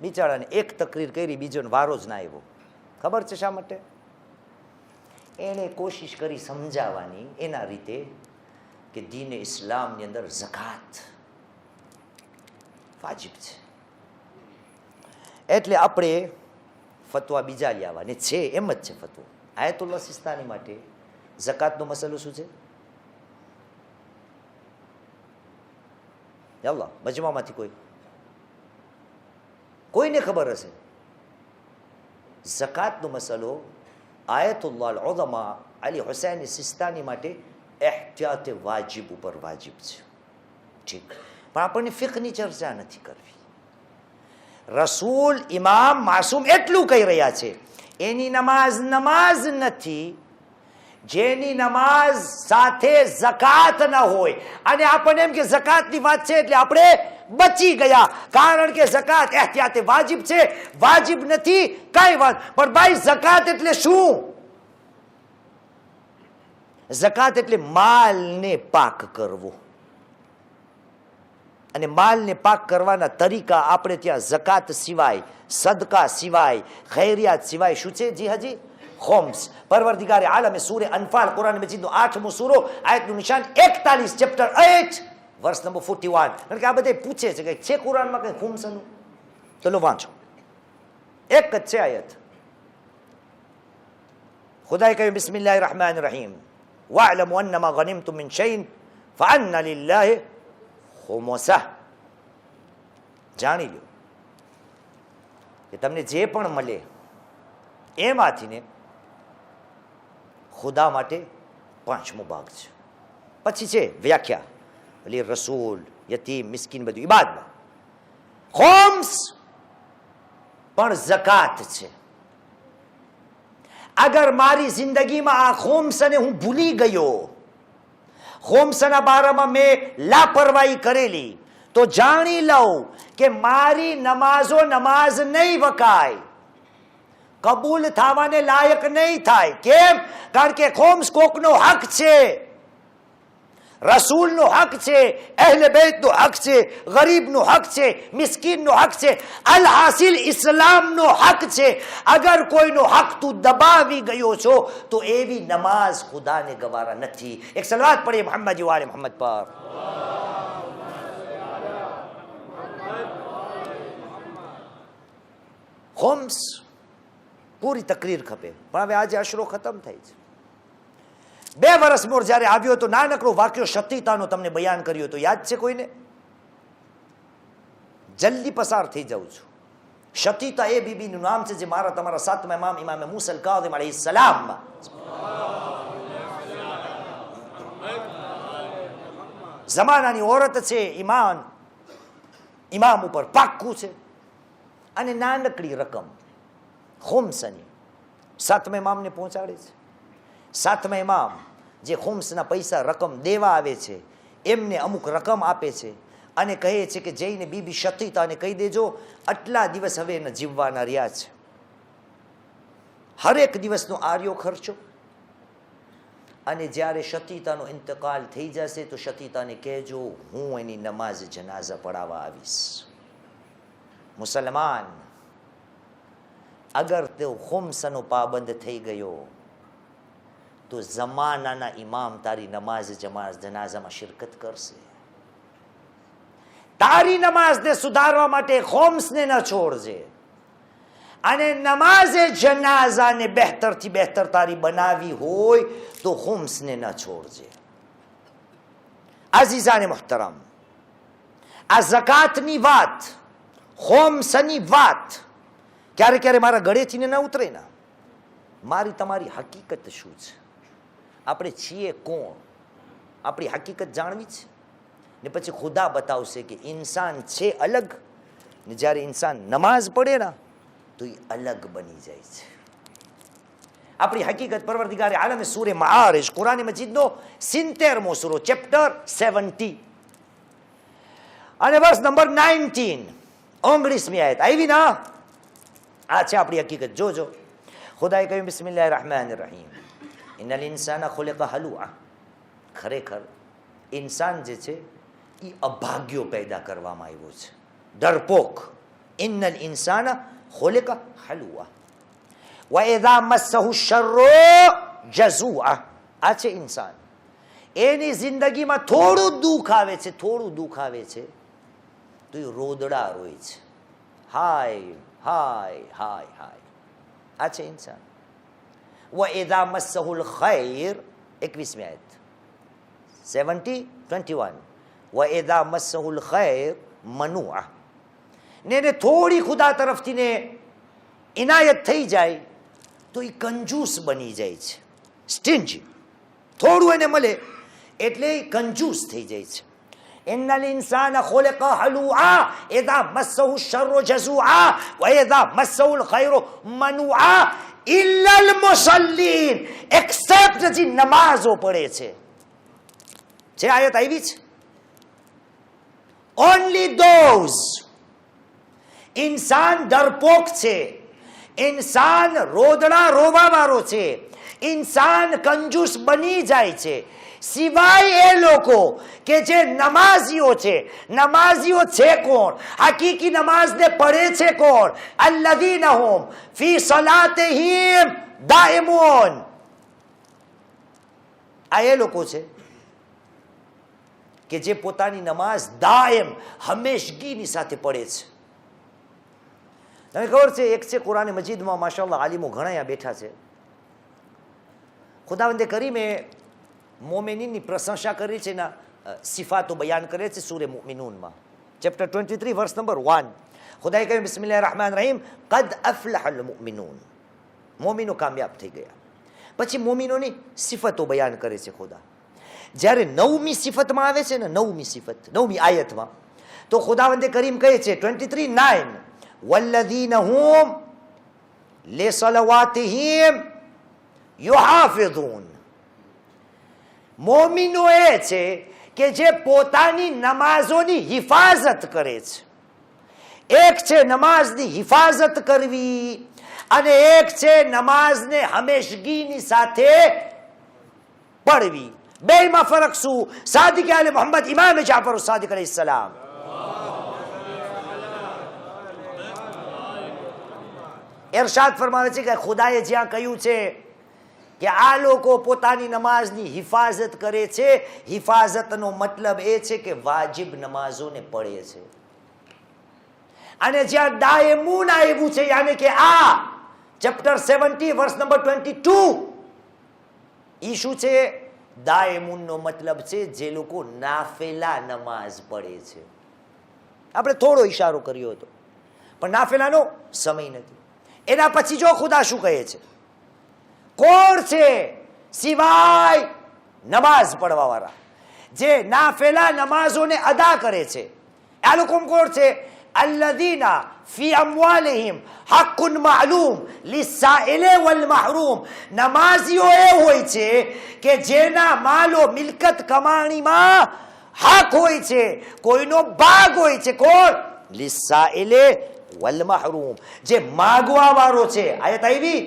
[SPEAKER 3] બિચારાને એક તકરીર કરી, બીજોને વારો જ ના આવ્યો. ખબર છે શા માટે? એણે કોશિશ કરી સમજાવવાની એના રીતે કે દીને ઇસ્લામની અંદર ઝકાત વાજિબ છે. એટલે આપણે ફતવા બીજા લઈ આવવા, ને છે એમ જ છે ફતવો. આયતુલ્લાહ સિસ્તાની માટે ઝકાતનો મસલો શું છે? અલ્લાહ મજમામાંથી કોઈને ખબર હશે? ઝકાતનો મસલો આયતુલ્લાહ અલ-ઉઝમા અલી હુસૈન સિસ્તાની માટે એહતિયાત વાજિબ ઉપર વાજિબ છે. ઠીક, પણ આપણને ફિકહની ચર્ચા નથી કરવી. રસૂલ ઇમામ માસૂમ એટલું કહી રહ્યા છે, એની નમાઝ નમાઝ નથી જેની નમાઝ સાથે ઝકાત ન હોય. અને આપણને એમ કે ઝકાતની વાત છે એટલે આપણે બચી ગયા, કારણ કે ઝકાત એહતિયાતે વાજિબ છે. વાજિબ નથી કઈ વાત, પણ ભાઈ ઝકાત એટલે શું? ઝકાત એટલે માલને પાક કરવો, અને માલને પાક કરવાના તરીકા આપણે ત્યાં ઝકાત સિવાય, સદકા સિવાય, ખૈરિયાત સિવાય શું છે? જી હાજી, ખોમ્સ. પરવરદિગારે આલમે સૂરે અનફાલ કુરાન મજીદનો 8મો સૂરો, આયતનું નિશાન 41, ચેપ્ટર 8, વર્સ નંબર 41. કારણ કે આ બધા પૂછે છે કે છે કુરાનમાં કઈ ખુમ્સનું? ચલો વાંચો, એક જ છે આયત. ખુદાએ કહ્યું બિસ્મિલ્લાહિર રહેમાનિર રહીમ, વઅલમુ અન્નમા ગનિમતુમ મિન શૈઇન ફઅન્ન લિલ્લાહિ ખુમસહ. જાણી લો કે તમને જે પણ મળે એમાંથી ને ખુદા માટે 5મો ભાગ છે. પછી છે વ્યાખ્યા, એટલે રસૂલ, યતીમ, મિસ્કીન બધું ઇબાદમાં. ખુમ્સ પણ ઝકાત છે. અગર મારી જિંદગીમાં આ ખુમ્સને હું ભૂલી ગયો, ખુમ્સના બારામાં મેં લાપરવાહી કરેલી, તો જાણી લઉં કે મારી નમાઝો નમાઝ નહીં વકાય, કબૂલ થવાને લાયક નહીં થાય. કેમ? કારણ કે ખુમ્સ કોકનો હક છે. રસૂલનો હક છે, અહેલે બેતનો હક છે, ગરીબનો હક છે, મિસ્કીનનો હક છે, અલહાસિલ ઇસ્લામનો હક છે. અગર કોઈનો હક તું દબાવી ગયો છો તો એવી નમાઝ ખુદાને ગવારા નથી. એક સલવાત પડીએ મોહમ્મદ વાલે મોહમ્મદ પર. ખુમ્સ પૂરી તકરીર ખપે, પણ હવે આજે અશરો ખતમ થઈ છે. 2 વર્ષ મોર જ્યારે આવ્યો તો નાનકડો વાક્યો શતીતાનો તમને બયાન કર્યો તો યાદ છે કોઈને? જલ્દી પસાર થઈ જાઉં છું. શતીતા એ બીબીનું નામ છે જે મારા તમારા 7મા ઇમામ ઇમામે મૂસા અલ-કાઝિમ અલૈહિસ્સલામ જમાનાની ઓરત છે. ઇમામ ઉપર પાક્કું છે અને નાનકડી રકમ ખુમ્સની 7મા ઇમામને પહોંચાડે છે. 7મા ઇમામ જે ખુમ્સના પૈસા રકમ દેવા આવે છે એમને અમુક રકમ આપે છે અને કહે છે કે જઈને બીબી શતીતાને કહી દેજો આટલા દિવસ હવે એને જીવવાના રહ્યા છે, હરેક દિવસનો આર્યો ખર્ચો, અને જ્યારે શતીતાનો ઇંતકાલ થઈ જશે તો શતીતાને કહેજો હું એની નમાઝ જનાઝા પડાવવા આવીશ. મુસલમાન અગર તેઓ ખુમ્સનો પાબંદ થઈ ગયો તો જમાનાના ઇમામ તારી નમાઝ જનાઝામાં શિરકત કરશે. તારી નમાઝને સુધારવા માટે ખુમ્સને ન છોડજે અને નમાઝે જનાઝાને બહેતરથી બહેતર તારી બનાવી હોય તો ખુમ્સને ન છોડજે. અઝીઝાને મુહતરમ, આ ઝકાતની વાત, ખુમ્સની વાત ક્યારે ક્યારે મારા ગળેથી ન ઉતરે ને. મારી તમારી હકીકત શું છે? આપણે છીએ કોણ? આપણી હકીકત જાણવી છે ને પછી ખુદા બતાવશે કે ઇન્સાન છે અલગ, ને જ્યારે ઇન્સાન નમાઝ પડે ને તો એ અલગ બની જાય છે. આપણી હકીકત પરવરદિગારે આલમે સૂરે માઆરિજ કુરાન મજીદનો 70મો સૂરો ચેપ્ટર 70 અને વર્સ નંબર 19 19મી આયત આવી ના. આ છે આપણી હકીકત. જોજો ખુદાએ કહ્યું બિસ્મિલ્લાહિર રહેમાનિર રહીમ ઇન્નલ ઇન્સાન ખુલિક હલુઆ. ખરેખર ઇન્સાન જે છે એ અભાગ્યો પેદા કરવામાં આવ્યો છે, ડરપોક. ઇન્નલ ઇન્સાન ખુલિક હલુઆ વઇઝા મસ્સહુ શર્રુ જઝુઆ. આ છે ઇન્સાન. એની જિંદગીમાં થોડું દુઃખ આવે છે, થોડું દુઃખ આવે છે તો એ રોદડા રોય છે, હાય હાય હાય હાય. આ છે ઇન્સાન. વઇઝા મસ્સહુલ ખૈર 21મી આયત 70:21 વઇઝા મસ્સહુલ ખૈર મનુઆ. ને એને થોડી ખુદા તરફથી ને ઇનાયત થઈ જાય તો એ કંજૂસ બની જાય છે, સ્ટિન્જી. થોડું એને મળે એટલે એ કંજૂસ થઈ જાય છે. ઇન્નલ ઇન્સાન ખુલિકા હલુઆ ઇઝા મસ્સહુ શર્રુ જઝુઆ વઇઝા મસ્સહુલ ખૈરુ મનુઆ ઇલ્લલ મુસલ્લીન. એક્સેપ્ટ જે નમાઝો પડે છે. જે આયત આવી છે ઓનલી ધોઝ. ઇન્સાન ડરપોક છે, ઇન્સાન રોદડા રોવાવાળો છે, ઇન્સાન કંજૂસ બની જાય છે, સિવાય એ લોકો કે જે નમાઝીઓ છે. નમાઝીઓ છે કોણ? હકીકી નમાઝને પડે છે કોણ? અલ્લઝીના હુમ ફી સલાતિહિમ દાઈમૂન. આ એ લોકો છે કે જે પોતાની નમાઝ દાયમ હંમેશગીની સાથે પડે છે. તમને ખબર છે એક છે કુરાન મજીદમાં માશાઅલ્લાહ આલિમો ઘણા બેઠા છે. ખુદાવંદે કરીમે મોમિનીની પ્રશંસા કરી છે, એના સિફાતો બયાન કરે છે સૂરે મુમિનૂનમાં ચેપ્ટર 23 વર્સ નંબર 1. ખુદાએ કહ્યું બિસ્મિલ્લાહિર રહેમાનિર રહીમ કદ અફલહલ મુમિનૂન. મોમિનો કામયાબ થઈ ગયા. પછી મોમિનોની સિફતો બયાન કરે છે ખુદા. જ્યારે 9મી સિફતમાં આવે છે ને, 9મી સિફત 9મી આયતમાં, તો ખુદાવંદે કરીમ કહે છે 23:9 વલ્લઝીન હુમ લિસલવાતિહિમ યુહાફિઝૂન. મોમિનો એ છે કે જે પોતાની નમાઝોની હિફાજત કરે છે. એક છે નમાઝની હિફાજત કરવી અને એક છે નમાઝને હંમેશગીની સાથે પડવી. બેમાં ફરક શું? સાદિક આલે મોહમ્મદ ઇમામ જાફર સાદિક અલૈહિસ્સલામ. ઇરશાદ ફરમાવે છે કે ખુદાએ જ્યાં કહ્યું છે કે આ લોકો પોતાની નમાઝની હિફાજત કરે છે, હિફાજતનો મતલબ એ છે કે વાજિબ નમાઝોને પડે છે. અને જ્યાં દાયમૂન આવ્યું છે, યાની કે આ ચેપ્ટર 70 વર્સ નંબર 22, ઈ શું છે? દાયમૂનનો મતલબ છે જે લોકો નાફિલા નમાઝ પડે છે. આપણે થોડો ઈશારો કર્યો હતો, પણ નાફિલાનો સમય નથી. એના પછી જો ખુદા શું કહે છે, કોણ છે સિવાય નમાઝ પડવા વાળા જે નાફિલા નમાઝોને અદા કરે છે? આ લોકો કોણ છે? અલ્લઝીના ફી અમવાલિહિમ હક્કુન માલૂમ લિસ્સાઇલે વલ મહરૂમ. નમાઝીઓ એ હોય છે કે જેના માલો મિલકત કમાણીમાં હક હોય છે, કોઈનો ભાગ હોય છે. કોણ? લિસ્સાઇલે વલ મહરૂમ, જે માગવા વાળો છે. આયત આવી,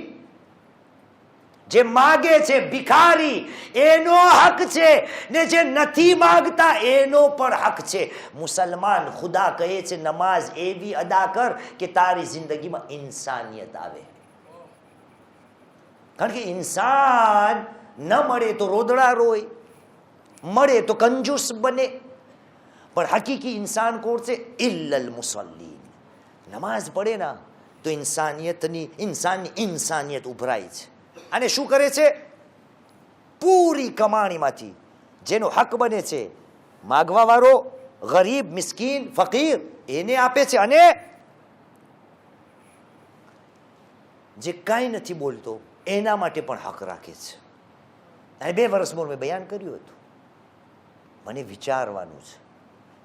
[SPEAKER 3] જે માગે છે ભિખારી, એનો હક છે, ને જે નથી માગતા એનો પણ હક છે. મુસલમાન, ખુદા કહે છે નમાઝ એવી અદા કર કે તારી જિંદગીમાં ઇન્સાનિયત આવે. કારણ કે ઇન્સાન ન મળે તો રોદડા રોય, મળે તો કંજૂસ બને. પણ હકીકી ઇન્સાન કોણ છે? ઇલ્લલ મુસલ્લીન. નમાઝ પડે ના તો ઇન્સાનની ઇન્સાનિયત ઉભરાય છે. અને શું કરે છે? પૂરી કમાણીમાંથી જેનો હક બને છે, માગવા વાળો, ગરીબ, મિસ્કીન, ફકીર, એને આપે છે. અને જે કાંઈ નથી બોલતો એના માટે પણ હક રાખે છે. અને 2 વર્ષ મોર મેં બયાન કર્યું હતું, મને વિચારવાનું છે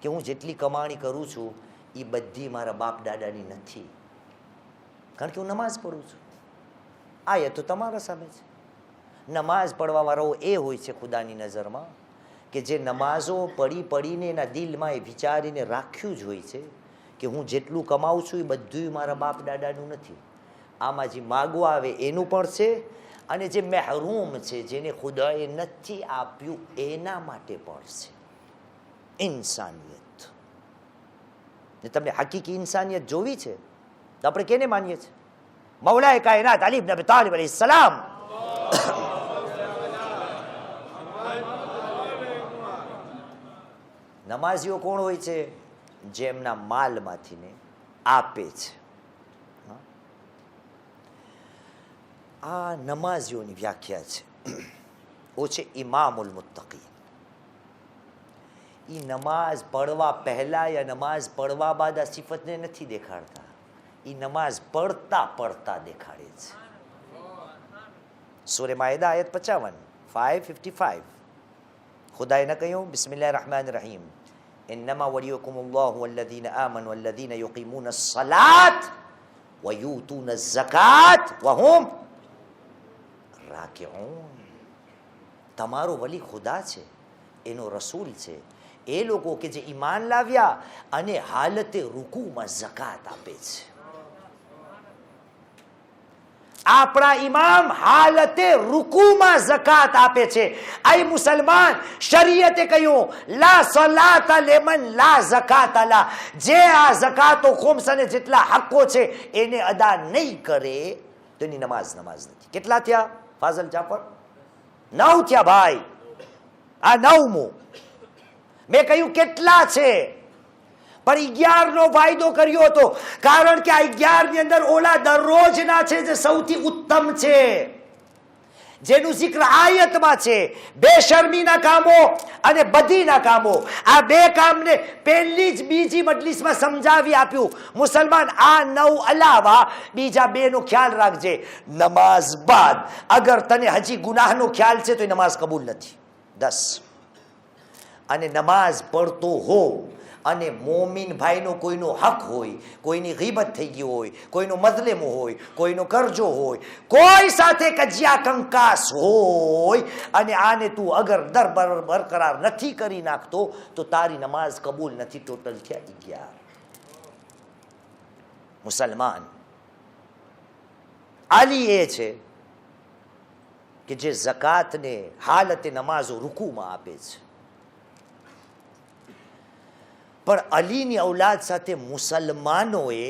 [SPEAKER 3] કે હું જેટલી કમાણી કરું છું એ બધી મારા બાપ દાદાની નથી, કારણ કે હું નમાઝ પડું છું. આ તો તમારા સામે છે. નમાઝ પડવા વાળો એ હોય છે ખુદાની નજરમાં કે જે નમાઝો પડીને એના દિલમાં એ વિચારીને રાખ્યું જ હોય છે કે હું જેટલું કમાઉં છું એ બધું મારા બાપ દાદાનું નથી. આમાં જે માગવા આવે એનું પણ છે, અને જે મહેરૂમ છે, જેને ખુદાએ નથી આપ્યું એના માટે પણ છે. ઇન્સાનિયત. ને તમને હકીકી ઇન્સાનિયત જોવી છે તો આપણે કેને માનીએ છીએ? મૌલાએ કાયનાત અલી ઇબ્ન અબી તાલિબ અલૈહિસ્સલામ. નમાઝીઓ કોણ હોય છે? જેમના માલમાંથી ને આપે છે. આ નમાઝીઓની વ્યાખ્યા છે. ઓ છે ઇમામુલ મુત્તકી. એ નમાઝ પડવા પહેલા યા નમાઝ પડવા બાદ આ સિફતને નથી દેખાડતા, એ નમાઝ પડતા પડતા દેખાડે છે. સૂરે માઇદા આયત 55 555 ખુદાએ ન કહ્યું બિસ્મિલ્લાહિર રહમાનિર રહીમ ઇન્નમા વલિયુકુમુલ્લાહુ વલ્લઝીના આમનુ વલ્લઝીના યુકીમૂનસ સલાત વયુતૂનઝ ઝકાત વહુમ રાકિഊન. તમારો વલી ખુદા છે, એનો રસૂલ છે, એ લોકો કે જે ઈમાન લાવ્યા અને હાલતે રૂકુમાં ઝકાત આપે છે. આપણા ઇમામ હાલતે રૂકુમાં ઝકાત આપે છે. આ મુસલમાન, શરીયતે કહ્યું લા સલાતા લેમન લા ઝકાત લા. જે આ ઝકાતો ખુમ્સ અને જેટલા હક્કો છે એને અદા નહીં કરે તો એની નમાઝ નથી. કેટલા થયા ફાઝલ જાફર? 9 થયા ભાઈ. આ 9મું. મેં કહ્યું કેટલા છે, પણ 11નો વાયદો કર્યો હતો, કારણ કે આ 11ની અંદર ઓલા દરરોજના છે જે સૌથી ઉત્તમ છે, જેનું જિક્ર આયતમાં છે. બેશર્મીના કામો અને બદીના કામો, આ 2 કામને પહેલી જ બીજી મજલિસમાં સમજાવી આપ્યું. મુસલમાન, આ 9 અલાવા બીજા 2નો ખ્યાલ રાખજે. નમાઝ બાદ અગર તને હજી ગુનાહનો ખ્યાલ છે તો એ નમાઝ કબૂલ નથી. 10. અને નમાઝ પડતો હો અને મોમિન ભાઈનો કોઈનો હક હોય, કોઈની ગીબત થઈ ગઈ હોય, કોઈનો મઝલેમ હોય, કોઈનો કરજો હોય, કોઈ સાથે કજિયા કંકાસ હોય, અને આને તું અગર બરકરાર નથી કરી નાખતો તો તારી નમાઝ કબૂલ નથી. ટોટલ થયા 11. મુસલમાન, આલી એ છે કે જે ઝકાતને હાલતે નમાઝો રૂકુમાં આપે છે. પણ અલીની ઔલાદ સાથે મુસલમાનોએ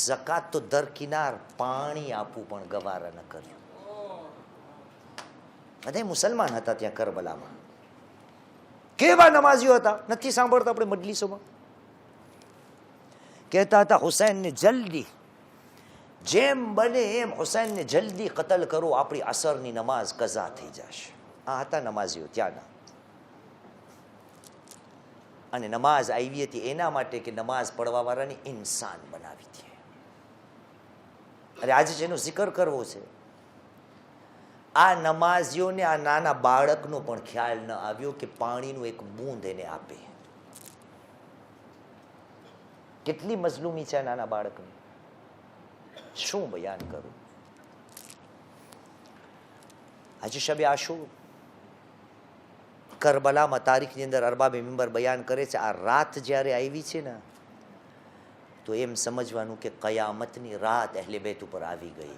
[SPEAKER 3] ઝકાત તો દરકિનાર પાણી આપવું પણ ગવારા ન કર્યું. બધા મુસલમાન હતા ત્યાં કરબલામાં. કેવા નમાઝીઓ હતા, નથી સાંભળતા આપણે મજલિસોમાં? કહેતા હતા હુસૈનને જલ્દી, જેમ બને એમ હુસૈનને જલ્દી કતલ કરો, આપણી અસરની નમાઝ કઝા થઈ જશે. આ હતા નમાઝીઓ ત્યાંના. અને નમાઝ આવી હતી એના માટે કે નમાઝ પડવા વાળાને ઇન્સાન બનાવી હતી. અરે આજે જેનો જિકર કરવો છે, આ નમાઝીઓને આ નાના બાળકનો પણ ખ્યાલ ન આવ્યો કે પાણીનું એક બૂંદ એને આપે. કેટલી મઝલુમી છે આ નાના બાળકની, શું બયાન કરું. આજે શબે આશુર કરબલામાં તારીખની અંદર અરબાબે મિંબર બયાન કરે છે, આ રાત જ્યારે આવી છે ને તો એમ સમજવાનું કે કયામતની રાત અહેલે બેત ઉપર આવી ગઈ.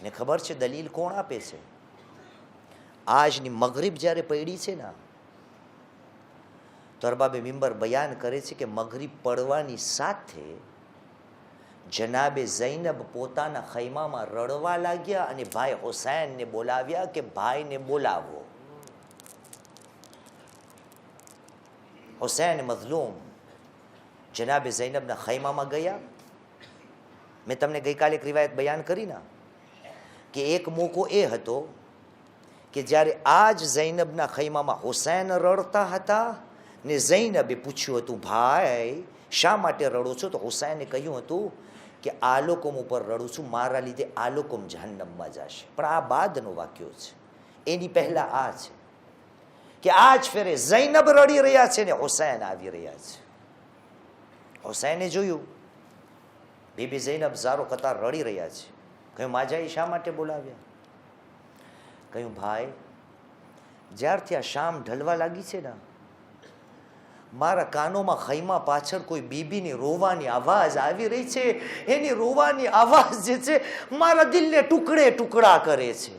[SPEAKER 3] ને ખબર છે દલીલ કોણ આપે છે? આજની મગરિબ જ્યારે પડી છે ને તો અરબાબે મિંબર બયાન કરે છે કે મગરિબ પડવાની સાથે જનાબે ઝૈનબ પોતાના ખૈમામાં રડવા લાગ્યા અને ભાઈ હુસૈનને બોલાવ્યા કે ભાઈને બોલાવો. હુસૈન મઝલૂમ જનાબે ઝૈનબના ખૈમામાં ગયા. મેં તમને ગઈકાલે એક રિવાયત બયાન કરી ના કે એક મોકો એ હતો કે જ્યારે આજ ઝૈનબના ખૈમામાં હુસૈન રડતા હતા ને ઝૈનબે પૂછ્યું હતું ભાઈ શા માટે રડો છો? તો હુસૈને કહ્યું હતું કે આલોકમ ઉપર રડું છું, મારા લીધે આલોકમ જહન્નમમાં જશે. પણ આ બાદનો વાક્યો છે, એની પહેલા આ છે કે આજ ફેરે ઝૈનબ રડી રહ્યા છે ને હુસૈન આવી રહ્યા છે. હુસૈને જોયું બીબી ઝૈનબ ઝારો કતાર રડી રહ્યા છે. કહ્યું માજાઈ શા માટે બોલાવ્યા? કહ્યું ભાઈ જ્યારથી આ શામ ઢળવા લાગી છે ને મારા કાનોમાં ખૈમા પાછળ કોઈ બીબીની રોવાની આવાજ આવી રહી છે. એની રોવાની આવાજ જે છે મારા દિલને ટુકડે ટુકડા કરે છે.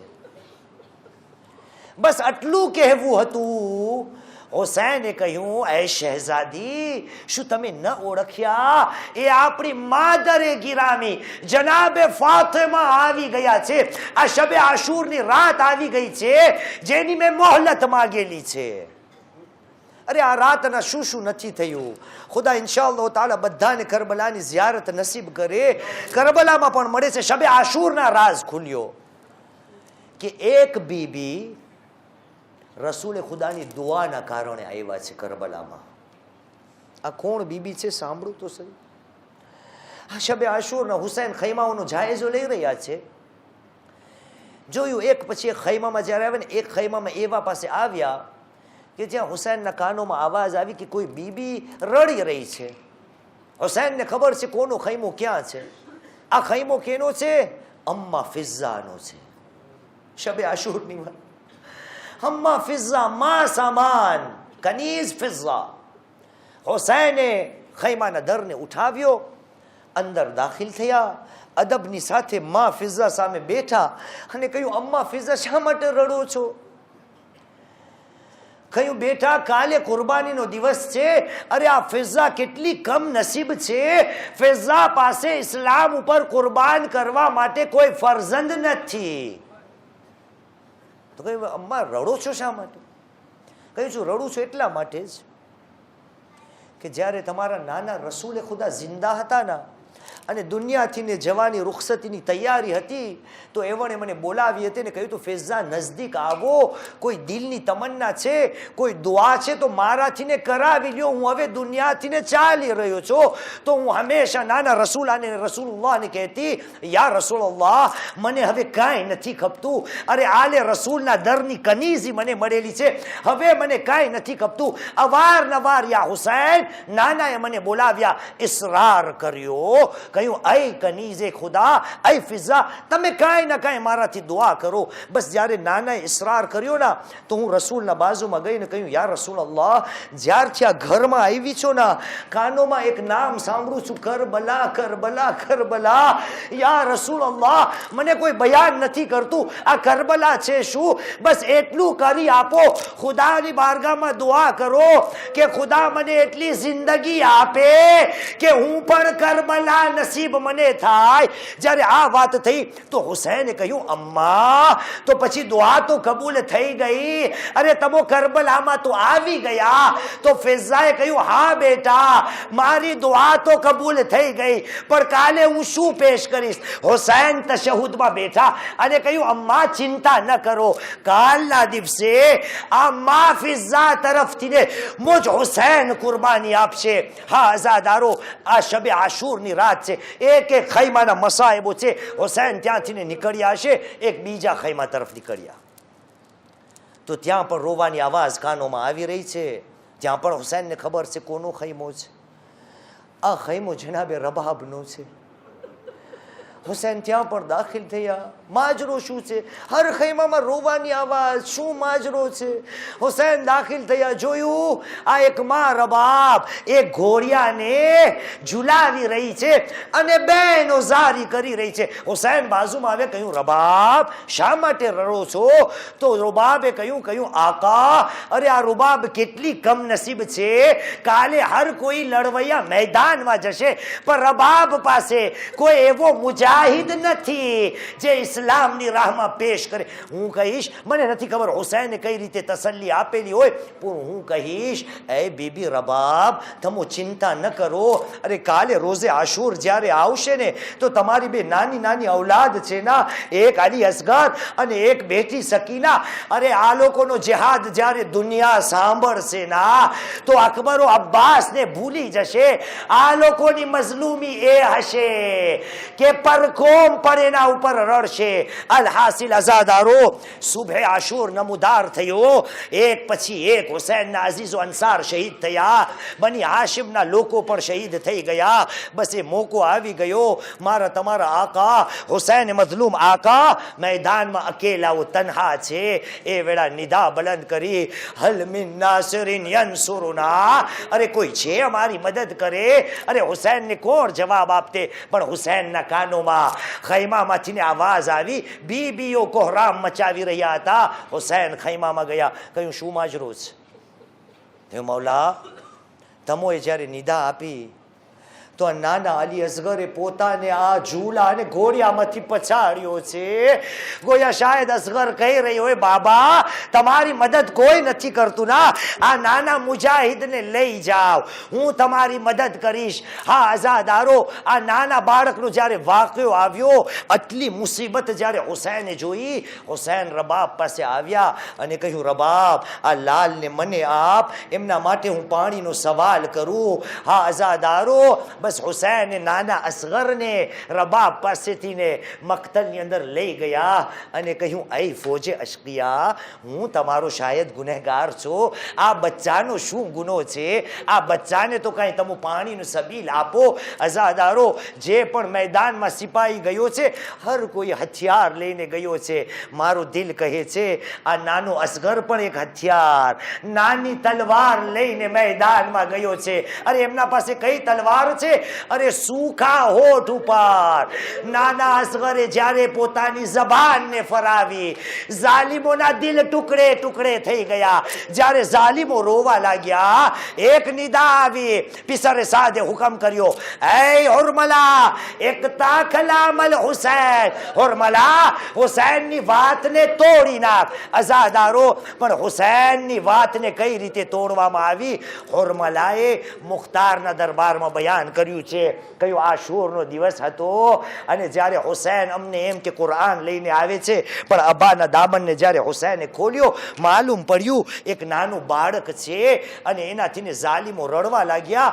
[SPEAKER 3] બસ આટલું કહેવું હતું. હુસૈને કહ્યું એ શહેઝાદી શું તમે ન ઓળખ્યા? એ આપણી માદરે ગિરામી જનાબે ફાતિમા આવી ગયા છે. આ શબે આશુરની રાત આવી ગઈ છે જેની મેં મોહલત માંગેલી છે. અરે આ રાતના શું શું નથી થયું. ખુદા ઇન્શાઅલ્લાહ તાલા બધાને કરબલાની ઝિયારત નસીબ કરે. કરબલામાં પણ મળે છે શબે આશુરના રાઝ ખુલ્યો કે એક બીબી રસૂલે ખુદાની દુઆના કારણે આવ્યા છે કરબલામાં. આ કોણ બીબી છે સાંભળું તો સહી. આ શબે આશુરના હુસૈન ખૈમાઓનો જાયજો લઈ રહ્યા છે. જોયું એક પછી એક ખૈમામાં જ્યારે આવે ને એક ખૈમામાં એવા પાસે આવ્યા કે જ્યાં હુસૈનના કાનોમાં આવાજ આવી કે કોઈ બીબી રડી રહી છે. હુસૈનને ખબર છે કોનો ખૈમો ક્યાં છે. આ ખૈમો કેનો છે? અમ્મા ફિઝાનો છે. શબે આશુરની વાત. અમ્મા ફિઝા મા સામાન કનીઝ ફિઝા. હુસૈને ખૈમાના દરને ઉઠાવ્યો, અંદર દાખિલ થયા, અદબની સાથે મા ફિઝા સામે બેઠા અને કહ્યું અમ્મા ફિઝા શા માટે રડો છો? કહ્યું બેટા કાલે કુરબાનીનો દિવસ છે. અરે આ ફિઝા કેટલી કમ નસીબ છે. ફિઝા પાસે ઇસ્લામ ઉપર કુરબાન કરવા માટે કોઈ ફરજંદ નથી. તો કહ્યું અમ્મા રડો છો શા માટે? કહ્યું છું રડું છું એટલા માટે જ કે જ્યારે તમારા નાના રસૂલે ખુદા જિંદા હતા ને અને દુનિયાથી ને જવાની રૂખસતીની તૈયારી હતી તો એવણે મને બોલાવી હતી ને કહ્યું તું ફિઝા નજદીક આવો, કોઈ દિલની તમન્ના છે, કોઈ દુઆ છે તો મારાથી ને કરાવી લ્યો. હું હવે દુનિયાથી ને ચાલી રહ્યો છું. તો હું હંમેશા નાના રસૂલાને રસૂલુલ્લાહને કહેતી યા રસૂલુલ્લાહ મને હવે કાંઈ નથી ખપતું. અરે આલે રસૂલના દરની કનીઝી મને મળેલી છે, હવે મને કાંઈ નથી ખપતું. અવારનવાર યા હુસૈન નાનાએ મને બોલાવ્યા, ઇસરાર કર્યો. કહ્યું અય કનીઝે ખુદા, અય ફિઝા, તમે કાંઈ ના કાંઈ મારાથી દુઆ કરો. બસ જ્યારે નાનાએ ઇસરાર કર્યો ને તો હું રસૂલના બાજુમાં ગઈને કહ્યું, યા રસૂલ અલ્લાહ, જ્યારથી આ ઘરમાં આવી છો ને કાનોમાં એક નામ સાંભળું છું, કરબલા કરબલા કરબલા. યા રસૂલ અલ્લાહ, મને કોઈ બયાન નથી કરતું આ કરબલા છે શું? બસ એટલું કરી આપો, ખુદાની બારગામાં દુઆ કરો કે ખુદા મને એટલી જિંદગી આપે કે હું પણ કરબલા નસીબ મને થાય. જ્યારે આ વાત થઈ તો હુસૈને કહ્યું, અમ્મા તો પછી દુઆ તો કબૂલ થઈ ગઈ, અરે તમો કરબલામાં તો આવી ગયા. તો ફિઝાએ કહ્યું, હા બેટા, મારી દુઆ તો કબૂલ થઈ ગઈ, પણ કાલે હું શું પેશ કરીશ? હુસૈન તશહુદમાં બેઠા અને કહ્યું, અમ્મા ચિંતા ન કરો, કાલના દિવસે આ મા ફિઝા તરફથી ને મુજ હુસૈન કુરબાની આપશે. હા અઝાદારો, આ શબે આશુરની રાત છે, એક એક ખૈમાના મસાયબો છે. હુસૈન ત્યાંથી ને નીકળ્યા હશે, એક બીજા ખૈમા તરફ નીકળ્યા તો ત્યાં પણ રોવાની આવાજ કાનોમાં આવી રહી છે. ત્યાં પણ હુસૈનને ખબર છે કોનો ખૈમો છે. આ ખૈમો જનાબે રબાબનો છે. હુસૈન ત્યાં પણ દાખલ થયા. માજરો શું છે? હર ખૈમામાં રોવાની આવાજ, શું માજરો છે? હુસૈન દાખલ થયા, જોયું આ એક માં રબાબ એક ઘોડિયાને ઝુલાવી રહી છે અને બેનો જારી કરી રહી છે. હુસૈન બાજુમાં આવે, કહ્યું, રબાબ શા માટે રડો છો? તો રૂબાબે કહ્યું, આકા, અરે આ રૂબાબ કેટલી કમ નસીબ છે. કાલે હર કોઈ લડવૈયા મેદાનમાં જશે પણ રબાબ પાસે કોઈ એવો મુજાહિદ નથી જે ઇસ્લામની રાહમાં પેશ કરે. હું કહીશ, મને નથી ખબર હુસૈને કઈ રીતે તસલ્લી આપેલી હોય, પણ હું કહીશ, એ બીબી રબાબ, તમે ચિંતા ન કરો. અરે કાલે રોઝે આશુર જ્યારે આવશે ને તો તમારી બે નાની નાની ઔલાદ છે ના, એક અલી અસગર અને એક બેટી સકીના, અરે આ લોકોનો જિહાદ જ્યારે દુનિયા સાંભળશે ના તો અકબરો અબ્બાસને ભૂલી જશે. આ લોકોની મઝલૂમી એ હશે કે પરકોમ પર એના ઉપર રડશે. અલહાસિલ અઝાદારો, સુબહે આશુર નમુદાર થયો, એક પછી એક હુસૈનના અઝીઝો અન્સાર શહીદ થયા, બની હાશિમના લોકો પણ શહીદ થઈ ગયા. બસ એ મોકો આવી ગયો, મારા તમારા આકા હુસૈન મઝલૂમ આકા મેદાનમાં અકેલાઓ તન્હા છે. એ વેળા નિદા બલંદ કરી, હલ મિન નાસિરિન યન્સુરુના, અરે કોઈ છે અમારી મદદ કરે? અરે હુસૈનને કોણ જવાબ આપતે? પણ હુસૈનના કાનોમાં ખૈમામાંથી ને આવાજ આવી, બીબીઓ કોહરામ મચાવી રહ્યા હતા. હુસૈન ખૈમામાં ગયા, કહ્યું, શું માજરો છે? મૌલા, તમોએ જ્યારે નિદા આપી તો નાના અલી અસગરે પોતાને આ ઝૂલા અને ઘોડિયામાંથી પછાડ્યો છે. ગોયા શાયદ અસગર કહી રહી હોય, બાબા તમારી મદદ કોઈ નથી કરતું ના, આ નાના મુજાહિદને લઈ જાઓ, હું તમારી મદદ કરીશ. હા અઝાદારો, આ નાના બાળકનો જ્યારે વાક્યો આવ્યો, આટલી મુસીબત જ્યારે હુસૈને જોઈ, હુસૈન રબાબ પાસે આવ્યા અને કહ્યું, રબાબ આ લાલને મને આપ, એમના માટે હું પાણીનો સવાલ કરું. હા અઝાદારો, બસ હુસૈન નાના અસગરને રબાબ પાસેથી ને મક્તલની અંદર લઈ ગયા અને કહ્યું, અય ફોજે અશકિયા, હું તમારો શાયદ ગુનેગાર છો, આ બચ્ચાનો શું ગુનો છે? આ બચ્ચાને તો કાંઈ તમે પાણીનું સબીલ આપો. અઝાદારો, જે પણ મેદાનમાં સિપાહી ગયો છે હર કોઈ હથિયાર લઈને ગયો છે. મારું દિલ કહે છે આ નાનો અસગર પણ એક હથિયાર, નાની તલવાર લઈને મેદાનમાં ગયો છે. અરે એમના પાસે કઈ તલવાર છે? અરે સૂખા હોઠ ઉપર નાના અસગરે જ્યારે પોતાની જબાનને ફરાવી, જાલિમોના દિલ ટુકડે ટુકડે થઈ ગયા. જ્યારે જાલિમો રોવા લાગ્યા, એક નિદા આવી, પિસરે સાદે હુકમ કર્યો, એ હુરમલા એકતા કલામલ હુસૈન, હુરમલા હુસૈનની વાતને તોડી નાખ. અઝાદારો, પણ હુસૈનની વાતને કઈ રીતે તોડવામાં આવી? હુરમલાએ મુખ્તારના દરબારમાં બયાન કર્યું છે. કયો આશુરનો દિવસ હતો અને જ્યારે હુસૈન અમને એમ કે કુરાન લઈને આવે છે, પણ અબ્બાના દામનને જ્યારે હુસૈને ખોલ્યો, માલુમ પડ્યું એક નાનું બાળક છે અને એનાથી ને જાલિમો રડવા લાગ્યા.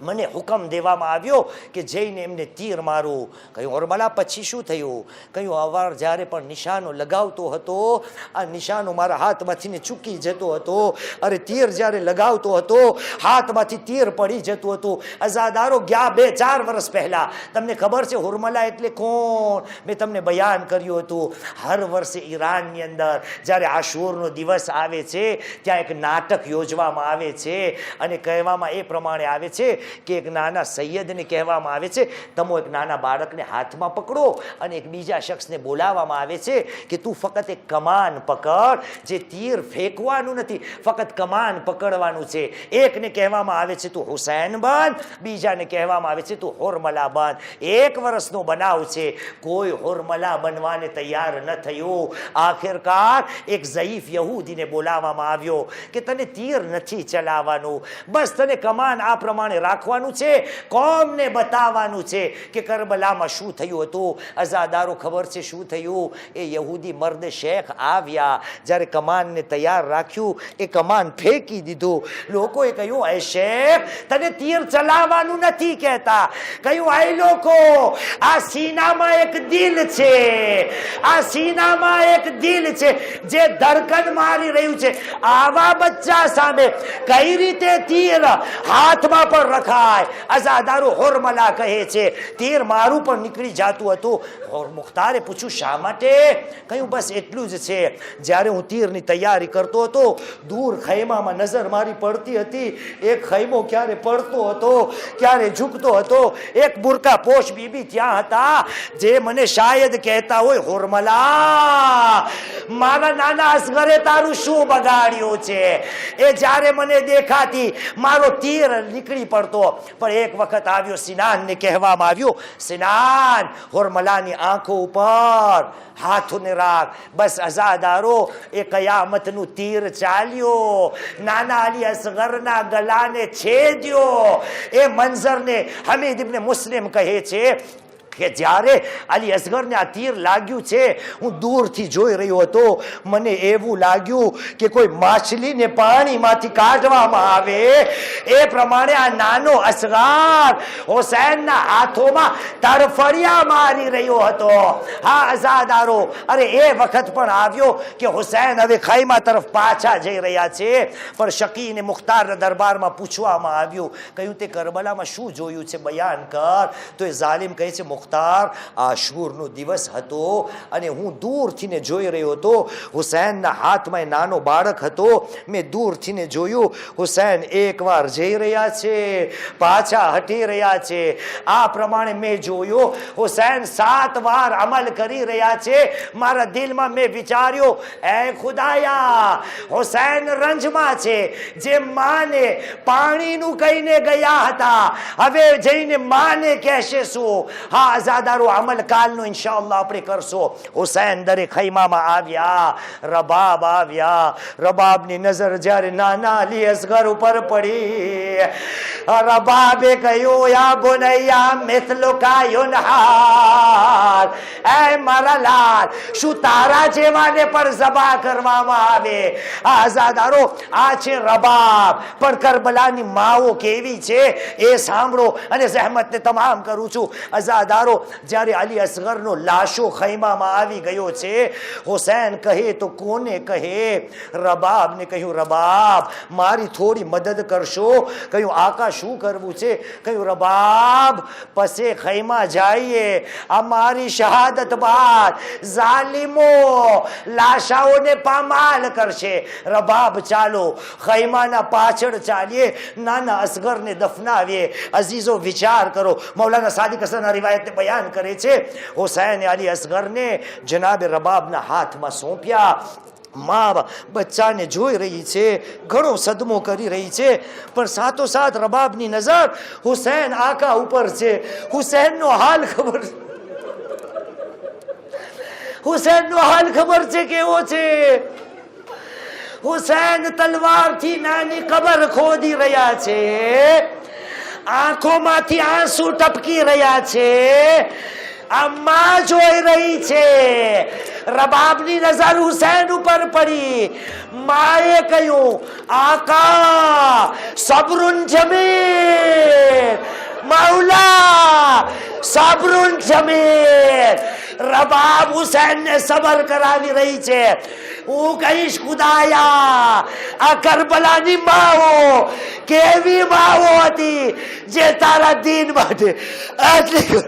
[SPEAKER 3] મને હુકમ દેવામાં આવ્યો કે જઈને એમને તીર મારું. કહ્યું હોરમલા પછી શું થયું? કહ્યું અવાર જ્યારે પણ નિશાનો લગાવતો હતો આ નિશાનો મારા હાથમાંથી ચૂકી જતો હતો. અરે તીર જ્યારે લગાવતો હતો હાથમાંથી તીર પડી જતું હતું. અઝાદારો ગયા 2-4 વર્ષ પહેલા. તમને ખબર છે હોરમલા એટલે કોણ? મેં તમને બયાન કર્યું હતું. હર વર્ષે ઈરાનની અંદર જ્યારે આશુરનો દિવસ આવે છે ત્યાં એક નાટક યોજવામાં આવે છે અને કહેવામાં એ પ્રમાણે આવે છે કે એક નાના સૈયદને કહેવામાં આવે છે તમે એક નાના બાળકને હાથમાં પકડો અને એક બીજા શખ્સને બોલાવવામાં આવે છે કે તું ફક્ત એક કમાન પકડ, જે તીર ફેંકવાનું નથી, ફક્ત કમાન પકડવાનું છે. એકને કહેવામાં આવે છે તું હુસૈન બન, બીજાને કહેવામાં આવે છે તું હોરમલા બન. 1 વર્ષનો બનાવ છે. કોઈ હોરમલા બનવાને તૈયાર ન થયું. આખિરકાર એક ઝઈફ યહૂદીને બોલાવવામાં આવ્યો કે તને તીર નથી ચલાવવાનું, બસ તને કમાન આ પ્રમાણે રાખવાનું છે, કોમને બતાવવાનું છે કે કરબલામાં શું થયું હતું. અઝાદારો ખબર છે શું થયું? એ યહૂદી મર્દ શેખ આવ્યા, જ્યારે કમાનને તૈયાર રાખ્યું એ કમાન ફેંકી દીધું. લોકોએ કહ્યું એ શેખ તને તીર ચલાવવાનું નથી કહેતા. કહ્યું આ લોકો આ સીનામાં એક દિલ છે, આ સીનામાં એક દિલ છે જે ધડકન મારી રહ્યું છે. આવા બચ્ચા સામે કઈ રીતે તીર હાથમાં પણ રખાય? અઝાદારો હોરમલા કહે છે તીર મારું પણ નીકળી જતું હતું. મુખ્તારે પૂછ્યું શા માટે? કહ્યું બસ એટલું જ છે, જ્યારે હું તીરની તૈયારી કરતો હતો દૂર ખૈમામાં નજર મારી પડતી હતી. એક ખૈમો ક્યારે પડતો હતો ક્યારે ઝૂકતો હતો. એક બુરકા પોશ બીબી ત્યાં હતા જે મને શાયદ કહેતા હોય હોરમલા મારા નાના અસગરે તારું શું બગાડ્યું છે? એ જ્યારે મને દેખાતી મારો તીર નીકળી પડતો. પણ એક વખત આવ્યો સિનાનને કહેવામાં આવ્યું સિનાન હોરમલાની આંખો ઉપર હાથોને રાખ. બસ અઝાદારો એ કયામતનું તીર ચાલ્યો, નાના અલી અસગરના ગલાને છેદ્યો. એ મંઝરને હમીદ ઇબ્ન મુસ્લિમ કહે છે કે જ્યારે અલી અસગરને આ તીર લાગ્યું છે હું દૂરથી જોઈ રહ્યો હતો. મને એવું લાગ્યું કે કોઈ માછલીને પાણીમાંથી કાઢવામાં આવે એ પ્રમાણે આ નાનો અસગર હુસૈનના હાથોમાં તરફડિયા મારી રહ્યો હતો. હા અઝાદારો, અરે એ વખત પણ આવ્યો કે હુસૈન હવે ખૈમા તરફ પાછા જઈ રહ્યા છે. પણ શકીને મુખ્તારના દરબારમાં પૂછવામાં આવ્યું, કહ્યું તે કરબલામાં શું જોયું છે બયાન કર. તો એ ઝાલિમ કહે છે આશુરનો દિવસ હતો અને હું દૂરથી જોઈ રહ્યો હતો. હુસૈનના હાથમાં નાનો બાળક હતો. મેં દૂરથી જોયું હુસૈન એકવાર જઈ રહ્યા છે પાછા હટી રહ્યા છે. આ પ્રમાણે મેં જોયું હુસૈન 7 વાર અમલ કરી રહ્યા છે. મારા દિલમાં મેં વિચાર્યો એ ખુદાયા હુસૈન રંજમાં છે, જે માને પાણીનું કહીને ગયા હતા હવે જઈને માને કહેશે શું? હા અઝાદારો અમલ કાલનો ઇન્શાઅલ્લાહ આપણે કરશો. હુસૈન દરે ખૈમામાં આવ્યા, રબાબ આવ્યા. રબાબની નજર જ્યારે નાના અલી અસગર ઉપર પડી, રબાબે કહ્યું યા બુનૈયા મિથલુકા યુનહાર, એ મારા લાલ શું તારા જેવાને પણ ઝબા કરવામાં આવે? આઝાદારો આ છે રબાબ. પણ કરબલાની માઓ કેવી છે એ સાંભળો અને જહેમતને તમામ કરું છું. અઝાદારો જ્યારે અલી અસગરનો લાશો ખૈમામાં આવી ગયો છે, હુસૈન કહે તો કોને કહે? રબાબને કહ્યું રબાબ મારી થોડી મદદ કરશો? કહ્યું આકા શું કરવું છે? કહ્યું રબાબ પસે ખૈમા જઈએ, અમારી શહાદત બાદ ઝાલિમો લાશાઓને પામાલ કરશે. રબાબ ચાલો ખૈમાના પાછળ ચાલીએ, નાના અસગરને દફનાવીએ. અઝીઝો વિચાર કરો, મૌલાના સાદિક હસન રિવાયતને બયાન કરે છે હુસૈન અલી અસગરને જનાબ રબાબના હાથમાં સોંપ્યા. માં બચ્ચાને જોઈ રહી છે, ઘણો સદમો કરી રહી છે, પણ સાથોસાથ રબાબની નજર હુસૈન આકા ઉપર છે. હુસૈનનો હાલ ખબર હુસૈનનો હાલ ખબર છે કેવો છે? હુસૈન તલવારથી નાની કબર ખોદી રહ્યા છે, આંખોમાંથી આંસુ ટપકી રહ્યા છે. અમ્મા જોઈ રહી છે. રબાબની નજર હુસૈન ઉપર પડી. માએ કહ્યું આકા સબરુન જમીલ, મૌલા સબરુન જમીલ. રબાબ હુસૈન ને સબર કરાવી રહી છે. હું કહીશ ખુદાયા આ કરબલાની માઓ કેવી માઓ હતી જે તારા દીન માટે આટલી